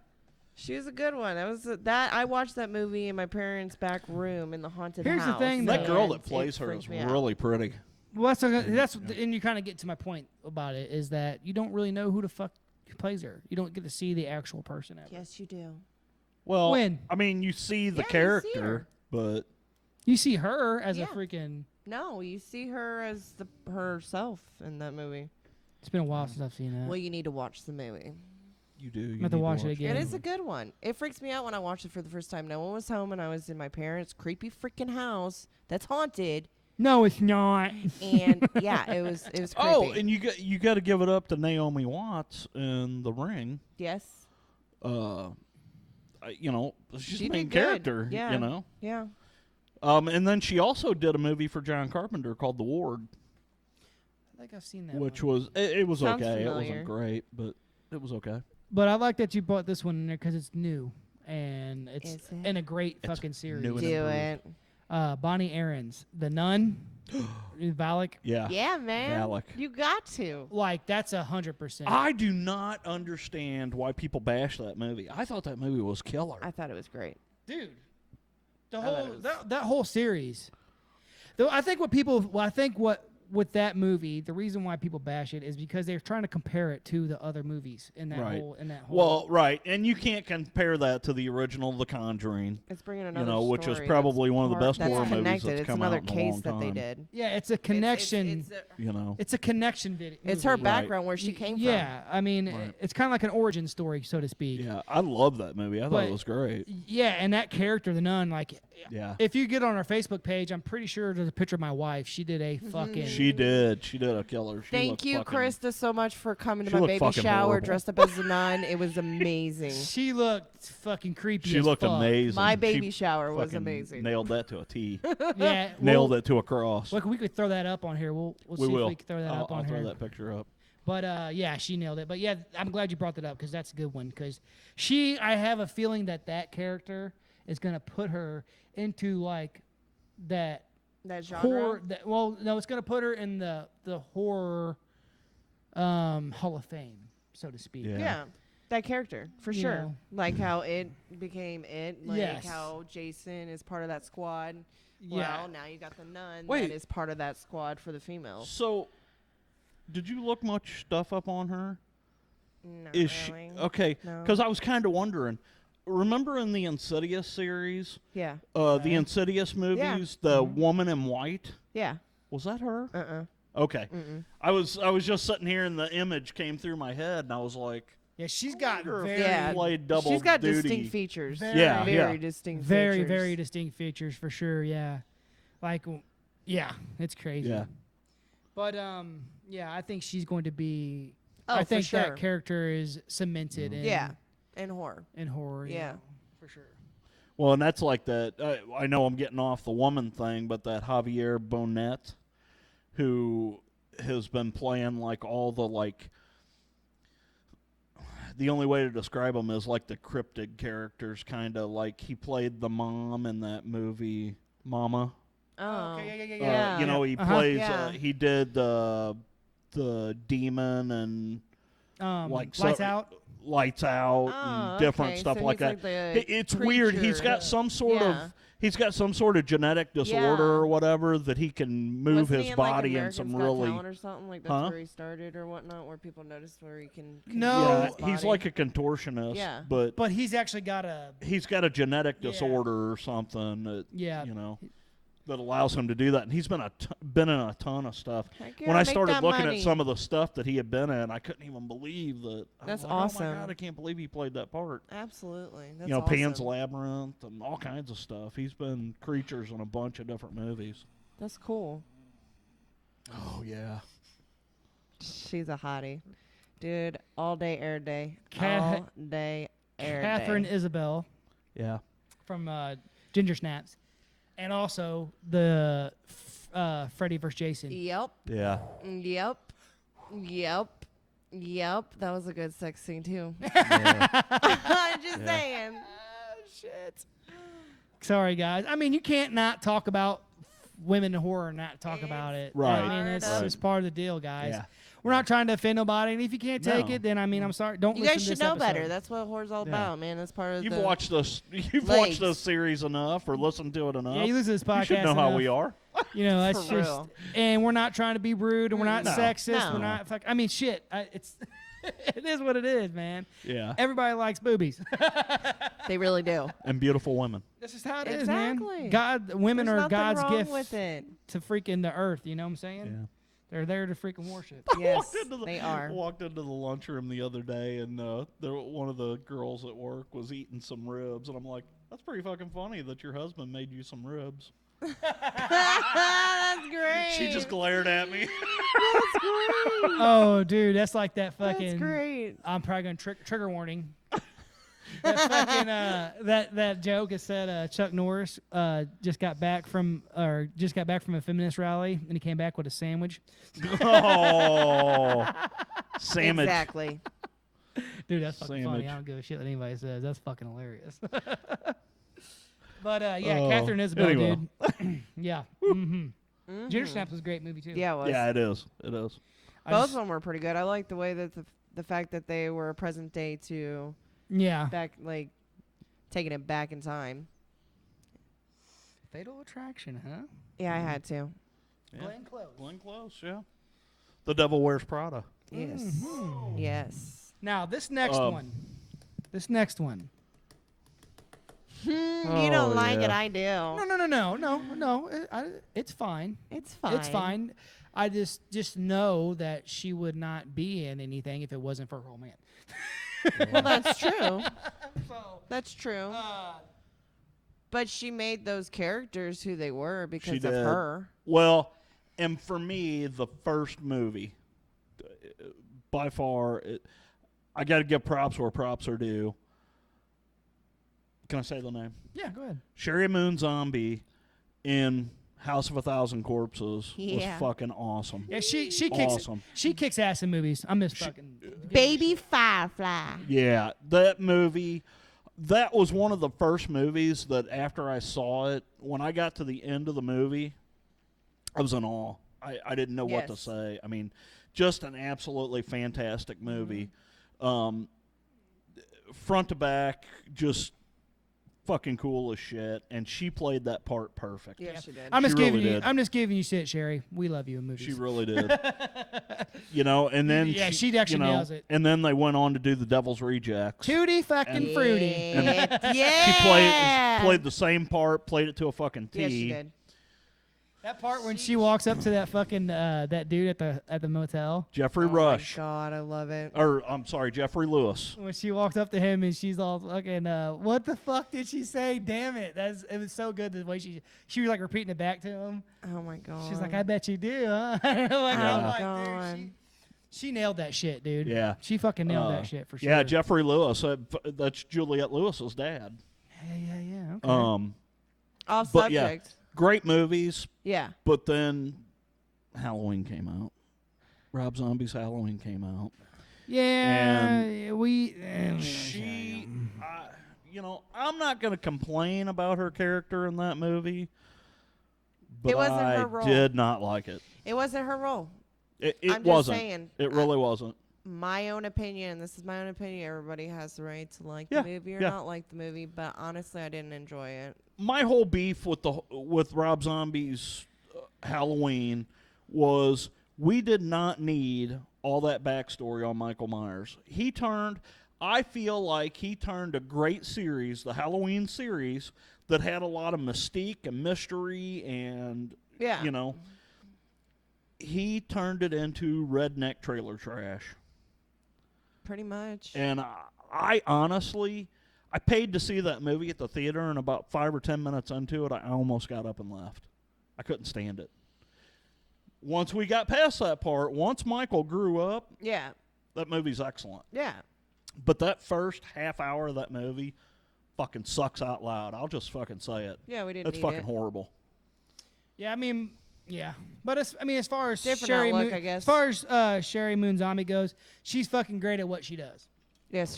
Speaker 10: She was a good one. That I watched that movie in my parents' back room in the haunted
Speaker 3: Here's the
Speaker 10: house.
Speaker 3: thing,
Speaker 9: That
Speaker 3: though.
Speaker 9: girl
Speaker 10: and
Speaker 9: that plays
Speaker 10: it
Speaker 9: her
Speaker 10: freaked
Speaker 9: is
Speaker 10: me out.
Speaker 9: really pretty.
Speaker 3: Well, that's and you kind of get to my point about it is that you don't really know who the fuck plays her. You don't get to see the actual person ever.
Speaker 10: Yes, you do.
Speaker 9: Well,
Speaker 3: When?
Speaker 9: I mean, you see the
Speaker 10: Yeah, you see
Speaker 9: character,
Speaker 10: her.
Speaker 9: but
Speaker 3: You see her as
Speaker 10: Yeah.
Speaker 3: a freaking.
Speaker 10: No, you see her as herself in that movie.
Speaker 3: It's been a while since I've seen that.
Speaker 10: Well, you need to watch the movie.
Speaker 9: you do. You
Speaker 3: have to
Speaker 9: need
Speaker 3: watch it again.
Speaker 10: It is a good one. It freaks me out when I watched it for the first time. No one was home, and I was in my parents' creepy freaking house that's haunted.
Speaker 3: No, it's not.
Speaker 10: And yeah, it was creepy.
Speaker 9: Oh, and you got to give it up to Naomi Watts in The Ring.
Speaker 10: yes,
Speaker 9: You know, she's
Speaker 10: She
Speaker 9: the main
Speaker 10: did good.
Speaker 9: character.
Speaker 10: Yeah.
Speaker 9: You know.
Speaker 10: yeah.
Speaker 9: And then she also did a movie for John Carpenter called The Ward,
Speaker 3: I think I've seen that.
Speaker 9: which
Speaker 3: one.
Speaker 9: was it was
Speaker 10: Sounds
Speaker 9: okay. It
Speaker 10: familiar.
Speaker 9: wasn't great, but it was okay.
Speaker 3: But I like that you brought this one in there because it's new and it's
Speaker 10: Is it?
Speaker 3: in a great
Speaker 9: It's
Speaker 3: fucking series.
Speaker 9: new and
Speaker 10: Do
Speaker 9: improved.
Speaker 10: it.
Speaker 3: Bonnie Aarons, The Nun, Valak.
Speaker 9: Yeah.
Speaker 10: Yeah, man.
Speaker 9: Valak.
Speaker 10: You got to.
Speaker 3: Like that's 100%.
Speaker 9: I do not understand why people bash that movie. I thought that movie was killer.
Speaker 10: I thought it was great.
Speaker 3: Dude, the
Speaker 10: I
Speaker 3: whole
Speaker 10: thought it was-
Speaker 3: that whole series. Though I think what with that movie, the reason why people bash it is because they're trying to compare it to the other movies in that
Speaker 9: Right.
Speaker 3: whole
Speaker 9: Well, right, and you can't compare that to the original The Conjuring.
Speaker 10: It's bringing another
Speaker 9: which is
Speaker 10: story
Speaker 9: probably
Speaker 10: that's
Speaker 9: one of the
Speaker 10: part-
Speaker 9: best
Speaker 10: that's
Speaker 9: horror movies
Speaker 10: connected.
Speaker 9: that's
Speaker 10: It's
Speaker 9: come
Speaker 10: another
Speaker 9: out in a
Speaker 10: case
Speaker 9: long
Speaker 10: that they
Speaker 9: time.
Speaker 10: did.
Speaker 3: Yeah, it's a connection.
Speaker 10: It's
Speaker 3: It's a connection video.
Speaker 10: it's her
Speaker 3: movie.
Speaker 10: background where she came
Speaker 3: Yeah, I mean,
Speaker 9: Right.
Speaker 3: it's kind of like an origin story, so to speak.
Speaker 9: Yeah, I love that movie. I thought
Speaker 3: But-
Speaker 9: it was great.
Speaker 3: Yeah, and that character, the nun, like,
Speaker 9: Yeah.
Speaker 3: if you get on our Facebook page, I'm pretty sure there's a picture of my wife. She did a fucking
Speaker 9: She did a killer.
Speaker 10: Thank you, Krista, so much for coming to
Speaker 9: She
Speaker 10: my
Speaker 9: looked
Speaker 10: baby
Speaker 9: fucking
Speaker 10: shower
Speaker 9: horrible.
Speaker 10: dressed up as a nun. It was amazing.
Speaker 3: She looked fucking creepy.
Speaker 9: She
Speaker 3: as
Speaker 9: looked
Speaker 3: fuck.
Speaker 9: amazing.
Speaker 10: My
Speaker 9: She
Speaker 10: baby shower was
Speaker 9: fucking
Speaker 10: amazing.
Speaker 9: Nailed that to a T.
Speaker 3: Yeah,
Speaker 9: Nailed it to a cross.
Speaker 3: Look, we could throw that up on here. We'll
Speaker 9: We
Speaker 3: see
Speaker 9: will.
Speaker 3: if we can throw that up on
Speaker 9: I'll
Speaker 3: here.
Speaker 9: throw that picture up.
Speaker 3: But yeah, she nailed it. But yeah, I'm glad you brought that up because that's a good one. Because I have a feeling that character is gonna put her into like that
Speaker 10: genre.
Speaker 3: horror. No, it's gonna put her in the horror Hall of Fame, so to speak.
Speaker 10: Yeah. That character, for
Speaker 3: You
Speaker 10: sure.
Speaker 3: know.
Speaker 10: Like how it became it. Like
Speaker 3: Yes.
Speaker 10: how Jason is part of that squad.
Speaker 3: Yeah.
Speaker 10: Well, now you got the nun
Speaker 9: Wait.
Speaker 10: that is part of that squad for the females.
Speaker 9: So, did you look much stuff up on her?
Speaker 10: Not
Speaker 9: Is
Speaker 10: really.
Speaker 9: she okay?
Speaker 10: No.
Speaker 9: Because I was kind of wondering. Remember in the Insidious series,
Speaker 10: Yeah.
Speaker 9: the Insidious movies, the woman in white?
Speaker 10: Yeah.
Speaker 9: Was that her?
Speaker 10: Uh-uh.
Speaker 9: Okay. I was just sitting here and the image came through my head and I was like,
Speaker 3: Yeah, she's got
Speaker 9: wonder if
Speaker 3: very,
Speaker 10: Yeah.
Speaker 9: played double
Speaker 10: She's got
Speaker 9: duty.
Speaker 10: distinct features.
Speaker 3: Very-
Speaker 9: Yeah,
Speaker 10: Very
Speaker 9: yeah.
Speaker 10: distinct
Speaker 3: very,
Speaker 10: features.
Speaker 3: very distinct features for sure. Yeah, like, yeah, it's crazy.
Speaker 9: Yeah.
Speaker 3: But yeah, I think she's going to be.
Speaker 10: Oh,
Speaker 3: I
Speaker 10: for
Speaker 3: think
Speaker 10: sure.
Speaker 3: that character is cemented in
Speaker 10: Yeah. And horror.
Speaker 3: in horror. you
Speaker 10: Yeah.
Speaker 3: know, for sure.
Speaker 9: Well, and that's like that. I know I'm getting off the woman thing, but that Javier Bonet, who has been playing like all the like. The only way to describe him is like the cryptid characters, kind of like he played the mom in that movie Mama.
Speaker 10: Oh.
Speaker 3: Okay, yeah.
Speaker 9: You know, he
Speaker 3: Uh-huh.
Speaker 9: plays.
Speaker 10: Yeah.
Speaker 9: He did the demon and like
Speaker 3: Lights Out.
Speaker 9: Lights Out,
Speaker 10: Oh,
Speaker 9: and different
Speaker 10: okay.
Speaker 9: stuff
Speaker 10: So
Speaker 9: like
Speaker 10: he's
Speaker 9: that.
Speaker 10: like the
Speaker 9: It's weird. He's
Speaker 10: creature.
Speaker 9: got some sort
Speaker 10: Yeah.
Speaker 9: of. He's got some sort of genetic disorder
Speaker 10: Yeah.
Speaker 9: or whatever that he can move
Speaker 10: Wasn't
Speaker 9: his
Speaker 10: he in,
Speaker 9: body
Speaker 10: like,
Speaker 9: in some
Speaker 10: American's Got
Speaker 9: really.
Speaker 10: Talent or something like that's
Speaker 9: Huh?
Speaker 10: where he started or whatnot, where people noticed where he can.
Speaker 3: No.
Speaker 9: Yeah,
Speaker 10: control his
Speaker 9: he's
Speaker 10: body.
Speaker 9: like a contortionist,
Speaker 10: Yeah.
Speaker 9: but
Speaker 3: He's actually got a.
Speaker 9: he's got a genetic
Speaker 3: Yeah.
Speaker 9: disorder or something that
Speaker 3: Yeah.
Speaker 9: you know that allows him to do that. And he's been been in a ton of stuff.
Speaker 10: Heck
Speaker 9: When
Speaker 10: yeah,
Speaker 9: I
Speaker 10: make
Speaker 9: started
Speaker 10: that
Speaker 9: looking
Speaker 10: money.
Speaker 9: at some of the stuff that he had been in, I couldn't even believe that. I was
Speaker 10: That's
Speaker 9: like, Oh
Speaker 10: awesome.
Speaker 9: my God, I can't believe he played that part.
Speaker 10: Absolutely. That's
Speaker 9: You know,
Speaker 10: awesome.
Speaker 9: Pan's Labyrinth and all kinds of stuff. He's been creatures in a bunch of different movies.
Speaker 10: That's cool.
Speaker 9: Oh yeah.
Speaker 10: She's a hottie. Dude, all day, air day.
Speaker 3: Ca-
Speaker 10: all day, air
Speaker 3: Catherine
Speaker 10: day.
Speaker 3: Isabel
Speaker 9: Yeah.
Speaker 3: from Ginger Snaps, and also the Freddy vs. Jason.
Speaker 10: Yep.
Speaker 9: Yeah.
Speaker 10: Yep. Yep. Yep. That was a good sex scene, too.
Speaker 9: Yeah.
Speaker 10: I'm just
Speaker 9: Yeah.
Speaker 10: saying.
Speaker 3: Shit. Sorry, guys. I mean, you can't not talk about women in horror and not talk about it.
Speaker 9: Right.
Speaker 3: I mean, it's
Speaker 10: Right.
Speaker 3: just part of the deal, guys.
Speaker 9: Yeah.
Speaker 3: We're not trying to offend nobody, and if you can't take
Speaker 9: No.
Speaker 3: it, then I mean, I'm sorry. Don't
Speaker 10: You
Speaker 3: listen
Speaker 10: guys
Speaker 3: to
Speaker 10: should
Speaker 3: this
Speaker 10: know
Speaker 3: episode.
Speaker 10: better. That's what horror's all
Speaker 9: Yeah.
Speaker 10: about, man. That's part of
Speaker 9: You've
Speaker 10: the
Speaker 9: watched this. You've
Speaker 10: legs.
Speaker 9: watched this series enough, or listened to it enough.
Speaker 3: Yeah, you listen to this podcast.
Speaker 9: You should know how we
Speaker 3: enough.
Speaker 9: are.
Speaker 3: You know, that's
Speaker 10: For
Speaker 3: just,
Speaker 10: real.
Speaker 3: and we're not trying to be rude, and we're not
Speaker 9: No.
Speaker 3: sexist.
Speaker 10: No.
Speaker 3: We're not. I mean, shit. It's it is what it is, man.
Speaker 9: Yeah.
Speaker 3: Everybody likes boobies.
Speaker 10: They really do.
Speaker 9: And beautiful women.
Speaker 3: That's just how it is,
Speaker 10: Exactly.
Speaker 3: man. God, women
Speaker 10: There's
Speaker 3: are
Speaker 10: nothing
Speaker 3: God's
Speaker 10: wrong
Speaker 3: gift
Speaker 10: with it.
Speaker 3: to freaking the earth. You know what I'm saying?
Speaker 9: Yeah.
Speaker 3: They're there to freaking worship.
Speaker 10: Yes, they are.
Speaker 9: Walked into the lunchroom the other day, and one of the girls at work was eating some ribs, and I'm like, "That's pretty fucking funny that your husband made you some ribs."
Speaker 10: That's great.
Speaker 9: She just glared at me.
Speaker 10: That's great.
Speaker 3: Oh, dude, that's like that fucking.
Speaker 10: That's great.
Speaker 3: I'm probably gonna trigger warning. That fucking that joke is said Chuck Norris just got back from a feminist rally, and he came back with a sandwich.
Speaker 9: Oh, sandwich.
Speaker 10: Exactly.
Speaker 3: Dude, that's fucking
Speaker 9: Sandwich.
Speaker 3: funny. I don't give a shit what anybody says. That's fucking hilarious. But yeah,
Speaker 9: Oh,
Speaker 3: Catherine Isabel,
Speaker 9: anyway.
Speaker 3: dude. Yeah. Mm-hmm. Ginger Snaps was a great movie too.
Speaker 10: Yeah, it was.
Speaker 9: Yeah, it is. It is.
Speaker 3: I
Speaker 10: Both
Speaker 3: just-
Speaker 10: of them were pretty good. I like the way that the fact that they were present day to
Speaker 3: Yeah.
Speaker 10: back, like taking it back in time.
Speaker 3: Fatal Attraction, huh?
Speaker 10: Yeah, I had to.
Speaker 9: Yeah.
Speaker 3: Glenn Close.
Speaker 9: Glenn Close, yeah. The Devil Wears Prada.
Speaker 10: Yes.
Speaker 3: Mm-hmm.
Speaker 10: Yes.
Speaker 3: Now this next one.
Speaker 10: You don't like it,
Speaker 9: yeah.
Speaker 10: I do.
Speaker 3: No. It's fine.
Speaker 10: It's fine.
Speaker 3: It's fine. I just know that she would not be in anything if it wasn't for her old man.
Speaker 10: Well, that's true.
Speaker 3: So,
Speaker 10: That's true. But she made those characters who they were because
Speaker 9: She
Speaker 10: of
Speaker 9: did.
Speaker 10: her.
Speaker 9: Well, And for me, the first movie, by far, I got to give props where props are due. Can I say the name?
Speaker 3: Yeah, go ahead.
Speaker 9: Sherry Moon Zombie in House of a Thousand Corpses was
Speaker 10: Yeah.
Speaker 9: fucking awesome.
Speaker 3: Yeah, she
Speaker 9: Awesome.
Speaker 3: kicks ass in movies. I miss fucking
Speaker 10: Baby Firefly.
Speaker 9: Yeah, that movie, that was one of the first movies that after I saw it, when I got to the end of the movie, I was in awe. I didn't know what to
Speaker 10: Yes.
Speaker 9: say. I mean, just an absolutely fantastic movie. Front to back, just fucking cool as shit, and she played that part perfect.
Speaker 10: Yeah, she did.
Speaker 3: I'm just
Speaker 9: She
Speaker 3: giving
Speaker 9: really
Speaker 3: you.
Speaker 9: did.
Speaker 3: I'm just giving you shit, Sherry. We love you in movies.
Speaker 9: She really did. And then
Speaker 3: Yeah, she actually nails it.
Speaker 9: And then they went on to do The Devil's Rejects.
Speaker 3: Tutti fucking fruity.
Speaker 10: Yeah.
Speaker 9: She played the same part, played it to a fucking T.
Speaker 10: Yeah, she did.
Speaker 3: That part when she walks up to that fucking that dude at the motel.
Speaker 9: Jeffrey
Speaker 10: Oh
Speaker 9: Rush.
Speaker 10: my God, I love it.
Speaker 9: Or, I'm sorry, Jeffrey Lewis.
Speaker 3: When she walks up to him and she's all fucking, what the fuck did she say? Damn it. It was so good the way she was like repeating it back to him.
Speaker 10: Oh my God.
Speaker 3: She's like, I bet you do, huh? I'm like,
Speaker 10: God.
Speaker 3: dude, she nailed that shit, dude.
Speaker 9: Yeah.
Speaker 3: She fucking nailed that shit for sure.
Speaker 9: Yeah, Jeffrey Lewis. That's Juliette Lewis's dad.
Speaker 3: Yeah. Okay.
Speaker 10: Off
Speaker 9: But yeah,
Speaker 10: subject.
Speaker 9: great movies.
Speaker 10: Yeah.
Speaker 9: But then Halloween came out. Rob Zombie's Halloween came out.
Speaker 3: Yeah,
Speaker 9: She, I'm not going to complain about her character in that movie, but
Speaker 10: It wasn't
Speaker 9: I
Speaker 10: her role.
Speaker 9: did not like it.
Speaker 10: It wasn't her role.
Speaker 9: It
Speaker 10: I'm just
Speaker 9: wasn't.
Speaker 10: saying,
Speaker 9: It really wasn't.
Speaker 10: My own opinion, and this is my own opinion, everybody has the right to like
Speaker 9: Yeah,
Speaker 10: the movie or
Speaker 9: yeah.
Speaker 10: not like the movie, but honestly, I didn't enjoy it.
Speaker 9: My whole beef with Rob Zombie's Halloween was we did not need all that backstory on Michael Myers. I feel like he turned a great series, the Halloween series, that had a lot of mystique and mystery and,
Speaker 10: Yeah.
Speaker 9: he turned it into redneck trailer trash.
Speaker 10: Pretty much.
Speaker 9: And I honestly, I paid to see that movie at the theater, and about 5 or 10 minutes into it, I almost got up and left. I couldn't stand it. Once we got past that part, once Michael grew up,
Speaker 10: Yeah.
Speaker 9: that movie's excellent.
Speaker 10: Yeah.
Speaker 9: But that first half hour of that movie fucking sucks out loud. I'll just fucking say it.
Speaker 10: Yeah, we didn't
Speaker 9: It's
Speaker 10: need
Speaker 9: fucking
Speaker 10: it.
Speaker 9: horrible.
Speaker 3: Yeah, I mean, yeah, but as far as
Speaker 10: Different
Speaker 3: Sherry
Speaker 10: outlook,
Speaker 3: Moon,
Speaker 10: I guess.
Speaker 3: as far as Sherry Moon Zombie goes, she's fucking great at what she does.
Speaker 10: Yes,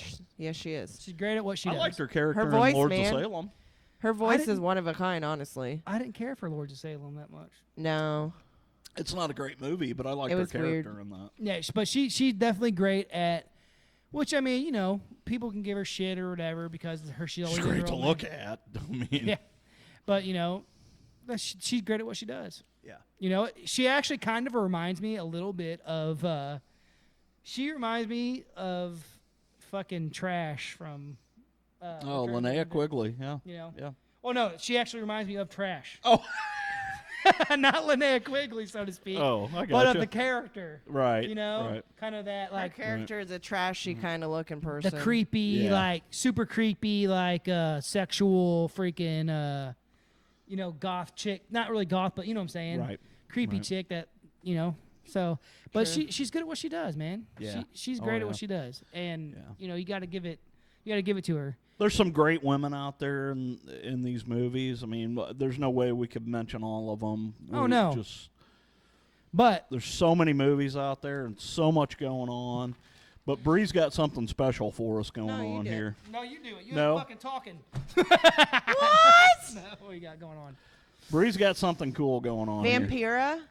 Speaker 10: she is.
Speaker 3: She's great at what she
Speaker 9: I
Speaker 3: does.
Speaker 9: liked her character
Speaker 10: Her voice,
Speaker 9: in Lords
Speaker 10: man.
Speaker 9: of Salem.
Speaker 10: Her voice is
Speaker 3: didn't-
Speaker 10: one of a kind, honestly.
Speaker 3: I didn't care for Lords of Salem that much.
Speaker 10: No.
Speaker 9: It's not a great movie, but I liked
Speaker 10: It
Speaker 9: her
Speaker 10: was weird.
Speaker 9: character in that.
Speaker 3: Yeah, but she's definitely great at, which I mean, people can give her shit or whatever because she's always
Speaker 9: It's
Speaker 3: in
Speaker 9: great
Speaker 3: her
Speaker 9: to
Speaker 3: own
Speaker 9: look
Speaker 3: lane.
Speaker 9: at. I mean,
Speaker 3: Yeah, but she's great at what she does.
Speaker 9: yeah.
Speaker 3: She actually kind of reminds me a little bit of. She reminds me of fucking Trash from.
Speaker 9: Linnea Quigley, yeah. Yeah.
Speaker 3: Oh no, she actually reminds me of Trash.
Speaker 9: Oh.
Speaker 3: Not Linnea Quigley, so to speak.
Speaker 9: Oh, I
Speaker 3: But
Speaker 9: gotcha.
Speaker 3: of the character.
Speaker 9: Right.
Speaker 3: Right. Kind of that
Speaker 10: Her
Speaker 3: like
Speaker 10: character is a trashy kind of looking
Speaker 3: the
Speaker 10: person.
Speaker 3: creepy,
Speaker 9: Yeah.
Speaker 3: like super creepy, like sexual freaking goth chick. Not really goth, but you know what I'm saying.
Speaker 9: Right.
Speaker 3: Creepy
Speaker 9: Right.
Speaker 3: chick that so but
Speaker 10: True.
Speaker 3: she's good at what she does, man.
Speaker 9: Yeah.
Speaker 3: She's
Speaker 9: Oh,
Speaker 3: great at
Speaker 9: yeah.
Speaker 3: what she does. And
Speaker 9: Yeah.
Speaker 3: you gotta give it to her.
Speaker 9: There's some great women out there in these movies. I mean, there's no way we could mention all of them.
Speaker 3: Oh, no.
Speaker 9: Just
Speaker 3: But
Speaker 9: there's so many movies out there and so much going on. But Bree's got something special for us going
Speaker 10: No, you
Speaker 9: on
Speaker 10: did.
Speaker 9: here.
Speaker 3: no, you do it. You
Speaker 9: No.
Speaker 3: ain't fucking talking.
Speaker 10: What?
Speaker 3: What you got going on?
Speaker 9: Bree's got something cool going on here.
Speaker 10: Vampira.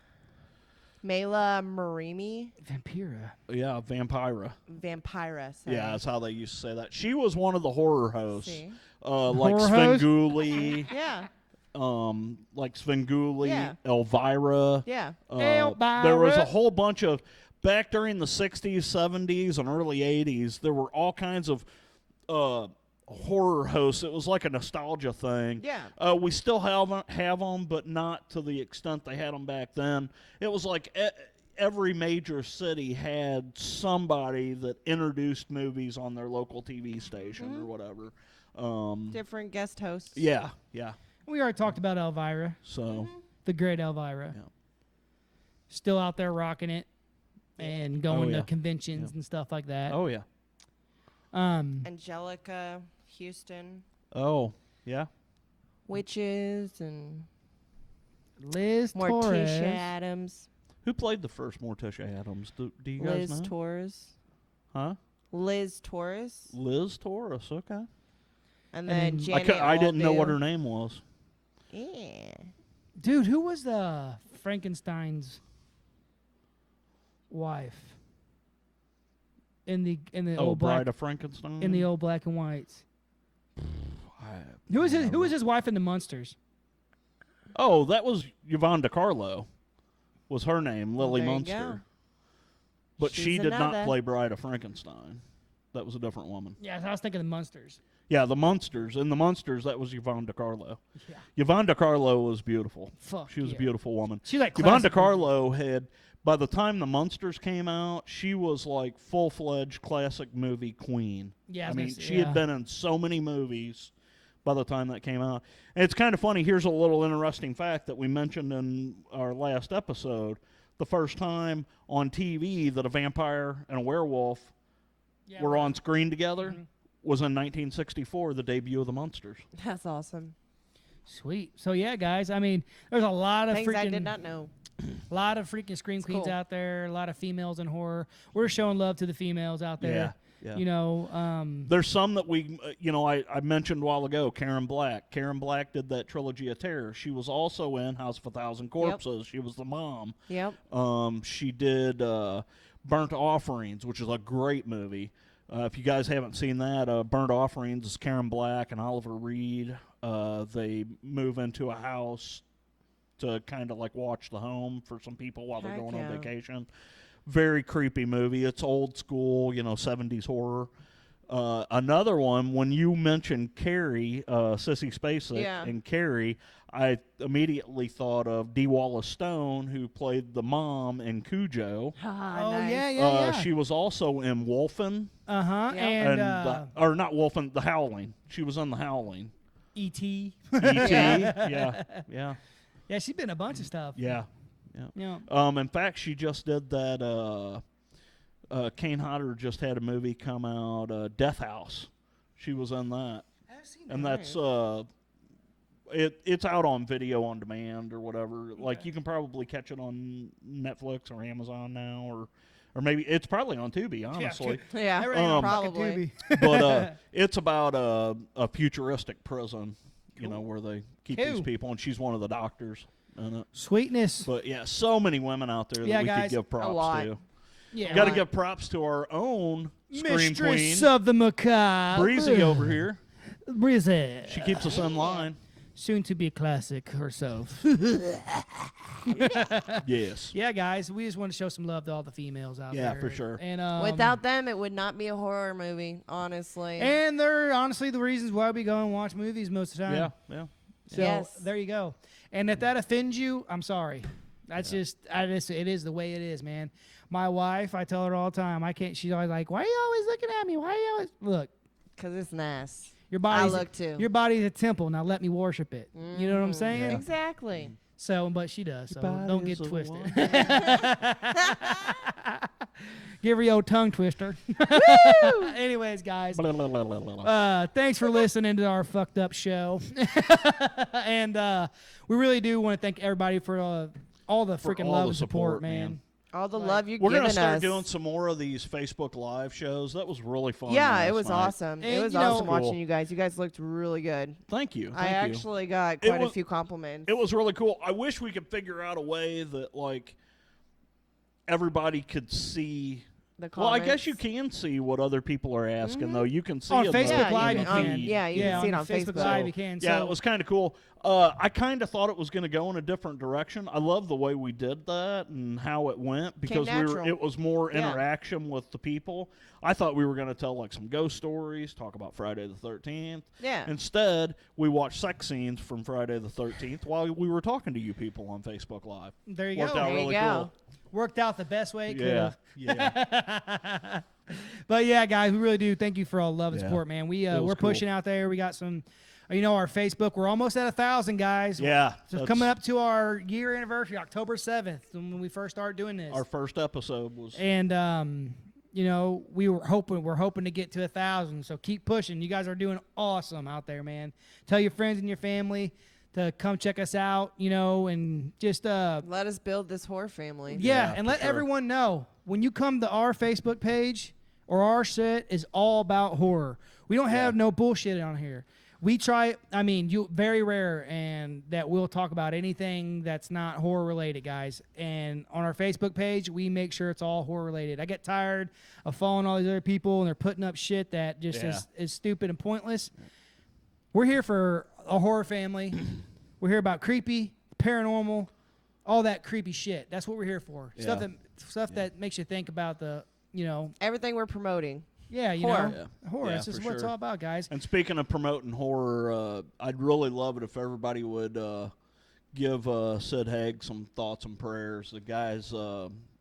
Speaker 10: Mela Marimi.
Speaker 3: Vampira.
Speaker 9: Yeah, Vampira.
Speaker 10: Vampira. Sorry.
Speaker 9: Yeah, that's how they used to say that. She was one of the horror hosts.
Speaker 10: See?
Speaker 9: Like
Speaker 3: Horror host?
Speaker 9: Svengoolie.
Speaker 10: Yeah.
Speaker 9: Like Svengoolie,
Speaker 10: Yeah.
Speaker 9: Elvira.
Speaker 10: Yeah.
Speaker 9: There was a
Speaker 3: Elvira.
Speaker 9: whole bunch of back during the 60s, 70s, and early 80s. There were all kinds of horror hosts. It was like a nostalgia thing.
Speaker 10: Yeah.
Speaker 9: We still have them, but not to the extent they had them back then. It was like every major city had somebody that introduced movies on their local TV station or whatever.
Speaker 10: Different guest hosts.
Speaker 9: Yeah, yeah.
Speaker 3: We already talked about Elvira,
Speaker 9: So.
Speaker 3: the great Elvira.
Speaker 9: Yeah.
Speaker 3: still out there rocking it and going to conventions and stuff like that.
Speaker 9: Oh yeah.
Speaker 10: Angelica Houston.
Speaker 9: Oh yeah.
Speaker 10: Witches and
Speaker 3: Liz
Speaker 10: Morticia
Speaker 3: Torres.
Speaker 10: Adams.
Speaker 9: Who played the first Morticia Adams? Do you guys know?
Speaker 10: Liz Torres.
Speaker 9: Huh?
Speaker 10: Liz Torres.
Speaker 9: Liz Torres. Okay.
Speaker 10: And then
Speaker 3: then
Speaker 10: Janet
Speaker 9: I didn't know what
Speaker 10: Aldew.
Speaker 9: her name was.
Speaker 10: Yeah.
Speaker 3: Dude, who was the Frankenstein's wife in the old
Speaker 9: Bride
Speaker 3: black
Speaker 9: of Frankenstein.
Speaker 3: in the old black and whites? Who was his wife in the Munsters?
Speaker 9: Oh, that was Yvonne DiCarlo. Was her name Lily
Speaker 10: there you
Speaker 9: Munster?
Speaker 10: go.
Speaker 9: But
Speaker 10: She's
Speaker 9: she did not
Speaker 10: another.
Speaker 9: play Bride of Frankenstein. That was a different woman.
Speaker 3: Yeah, I was thinking the Munsters.
Speaker 9: Yeah, the Munsters. In the Munsters, that was Yvonne DiCarlo.
Speaker 3: Yeah.
Speaker 9: Yvonne DiCarlo was beautiful.
Speaker 3: Fuck,
Speaker 9: She was
Speaker 3: yeah.
Speaker 9: a beautiful woman.
Speaker 3: She's like
Speaker 9: Yvonne
Speaker 3: classic
Speaker 9: DiCarlo had, by the time the Munsters came out, she was like full-fledged classic movie queen.
Speaker 3: Yeah, I
Speaker 9: I
Speaker 3: was
Speaker 9: mean,
Speaker 3: gonna say,
Speaker 9: she had been in so many movies by the time that came out. And it's kind of funny. Here's a little interesting fact that we mentioned in our last episode. The first time on TV that a vampire and a werewolf were on screen together was in 1964, the debut of the Munsters.
Speaker 10: That's awesome.
Speaker 3: Sweet. So yeah, guys. I mean, there's a lot of
Speaker 10: Things
Speaker 3: freaking,
Speaker 10: I did not know.
Speaker 3: a lot of freaking scream queens
Speaker 10: cool.
Speaker 3: out there. A lot of females in horror. We're showing love to the females out there.
Speaker 9: Yeah. Yeah.
Speaker 3: You know,
Speaker 9: There's some that we, I mentioned a while ago, Karen Black. Karen Black did that trilogy of terror. She was also in House of a Thousand Corpses. She was the mom.
Speaker 10: Yep.
Speaker 9: She did Burnt Offerings, which is a great movie. If you guys haven't seen that, Burnt Offerings is Karen Black and Oliver Reed. They move into a house to kind of like watch the home for some people while they're
Speaker 10: Heck
Speaker 9: going
Speaker 10: yeah.
Speaker 9: on vacation. Very creepy movie. It's old school, 70s horror. Another one, when you mentioned Carrie, Sissy Spacek and Carrie, I immediately thought of Dee Wallace Stone, who played the mom in Cujo.
Speaker 10: Nice.
Speaker 3: yeah.
Speaker 9: She was also in Wolfen.
Speaker 3: Uh-huh.
Speaker 10: Yep.
Speaker 3: And
Speaker 9: or not Wolfen, The Howling. She was in The Howling.
Speaker 3: E.T.
Speaker 9: E.T. Yeah.
Speaker 3: Yeah, she's been in a bunch of stuff.
Speaker 9: Yeah.
Speaker 3: Yeah.
Speaker 9: In fact, she just did that. Kane Hodder just had a movie come out, Death House. She was in that, and that's it's out on video on demand or whatever. Okay. Like you can probably catch it on Netflix or Amazon now, or maybe it's probably on Tubi. Honestly,
Speaker 10: Yeah, probably.
Speaker 9: But it's about a futuristic prison, where they keep these people, and she's one of the doctors.
Speaker 3: Sweetness.
Speaker 9: But yeah, so many women out there that we
Speaker 3: guys,
Speaker 9: could give props to.
Speaker 3: Yeah,
Speaker 9: got to give props to our own scream
Speaker 3: Mistress
Speaker 9: queen,
Speaker 3: of the Macabre,
Speaker 9: Breezy over here.
Speaker 3: Breezy.
Speaker 9: She keeps us in line.
Speaker 3: Soon to be a classic herself.
Speaker 9: Yes.
Speaker 3: Yeah, guys, we just want to show some love to all the females out there.
Speaker 9: Yeah, for sure.
Speaker 3: And
Speaker 10: without them, it would not be a horror movie, honestly.
Speaker 3: And they're honestly the reasons why we go and watch movies most of the time.
Speaker 9: Yeah.
Speaker 3: So there you go. And if that offends you, I'm sorry. That's it is the way it is, man. My wife, I tell her all the time, I can't. She's always like, "Why are you always looking at me? Why are you always look?"
Speaker 10: Because it's nice.
Speaker 3: Your body's
Speaker 10: I look too.
Speaker 3: Your body's a temple. Now let me worship it. You know what I'm saying?
Speaker 9: Yeah.
Speaker 10: Exactly.
Speaker 3: So, but she does. So don't get twisted. Give her your old tongue twister. Anyways, guys, thanks for listening to our fucked up show. And we really do want to thank everybody for all the freaking love and support, man.
Speaker 10: All the love you're
Speaker 9: We're
Speaker 10: giving us.
Speaker 9: We're going to start doing some more of these Facebook Live shows. That was really fun.
Speaker 10: Yeah, it was
Speaker 9: night.
Speaker 10: awesome.
Speaker 3: And
Speaker 10: it was awesome watching you guys. You guys looked really good.
Speaker 9: Thank you.
Speaker 10: I actually got quite a few compliments.
Speaker 9: It was really cool. I wish we could figure out a way that, like, everybody could see.
Speaker 10: The comments.
Speaker 9: Well, I guess you can see what other people are asking, though. You can see
Speaker 3: on
Speaker 9: it
Speaker 3: Facebook Live.
Speaker 10: you can see it on
Speaker 3: Facebook
Speaker 10: Facebook.
Speaker 3: Live. You can.
Speaker 9: Yeah,
Speaker 3: So,
Speaker 9: it was kind of cool. I kind of thought it was going to go in a different direction. I love the way we did that and how it went because it was more interaction with the people. I thought we were going to tell like some ghost stories, talk about Friday the 13th.
Speaker 10: Yeah.
Speaker 9: Instead, we watched sex scenes from Friday the 13th while we were talking to you people on Facebook Live.
Speaker 3: there you
Speaker 9: Worked
Speaker 3: go.
Speaker 9: out really cool.
Speaker 3: Worked out the best way it could
Speaker 9: Yeah,
Speaker 3: have. But yeah, guys, we really do thank you for all the love and support, man. We're
Speaker 9: cool.
Speaker 3: pushing out there. We got some our Facebook. We're almost at 1,000, guys.
Speaker 9: Yeah.
Speaker 3: So coming up to our year anniversary, October 7th, when we first started doing this.
Speaker 9: Our first episode was.
Speaker 3: And we're hoping to get to 1,000. So keep pushing. You guys are doing awesome out there, man. Tell your friends and your family to come check us out, and just
Speaker 10: let us build this horror family.
Speaker 3: Yeah, and let everyone know when you come to our Facebook page or our shit is all about horror. We don't have no bullshit on here. We try. Very rare, and that we'll talk about anything that's not horror related, guys. And on our Facebook page, we make sure it's all horror related. I get tired of following all these other people, and they're putting up shit that just is stupid and pointless. We're here for a horror family. We're here about creepy, paranormal, all that creepy shit. That's what we're here for.
Speaker 9: Yeah.
Speaker 3: Stuff that makes you think about the,
Speaker 10: everything we're promoting.
Speaker 3: Yeah,
Speaker 10: horror.
Speaker 3: Horror. That's just what it's all about, guys.
Speaker 9: And speaking of promoting horror, I'd really love it if everybody would give Sid Haig some thoughts and prayers. The guy's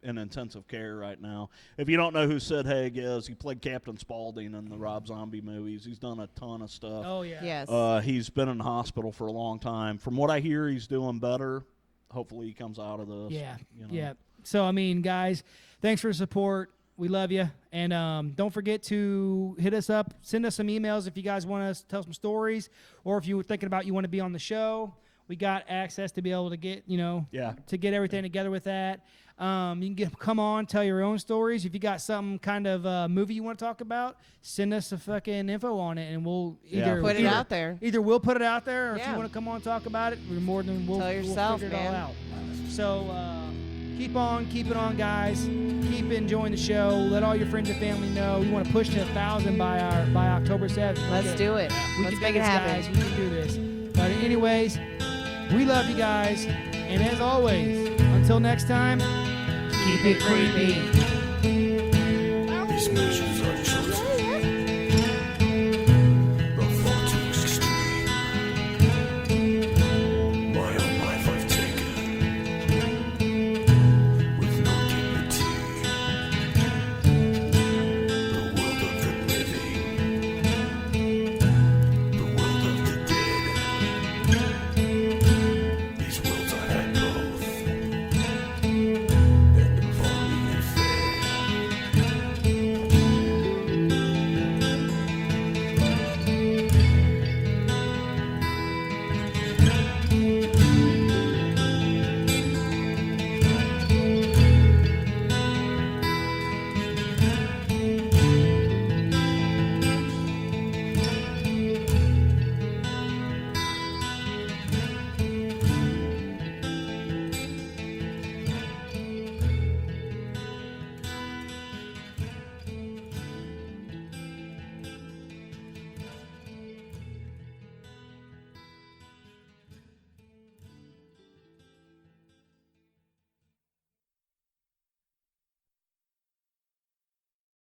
Speaker 9: in intensive care right now. If you don't know who Sid Haig is, he played Captain Spaulding in the Rob Zombie movies. He's done a ton of stuff.
Speaker 3: Oh, yeah.
Speaker 10: Yes.
Speaker 9: He's been in the hospital for a long time. From what I hear, he's doing better. Hopefully he comes out of this.
Speaker 3: Yeah. Yeah. So, guys, thanks for the support. We love you. And don't forget to hit us up. Send us some emails if you guys want us to tell some stories, or if you were thinking about you want to be on the show. We got access to be able to get, to get everything together with that. You can come on, tell your own stories. If you got some kind of movie you want to talk about, send us a fucking info on it, and we'll either
Speaker 10: put it out there.
Speaker 3: Either we'll put it out there, or if you want to come on and talk about it, we're more than
Speaker 10: tell yourself,
Speaker 3: we'll figure
Speaker 10: man.
Speaker 3: it all out. So keep it on, guys. Keep enjoying the show. Let all your friends and family know. We want to push to 1,000 by October 7th.
Speaker 10: Let's do it. Let's make it happen.
Speaker 3: Guys. We can do this. But anyways, we love you guys. And as always, until next time, keep it creepy.
Speaker 5: These measures are chosen.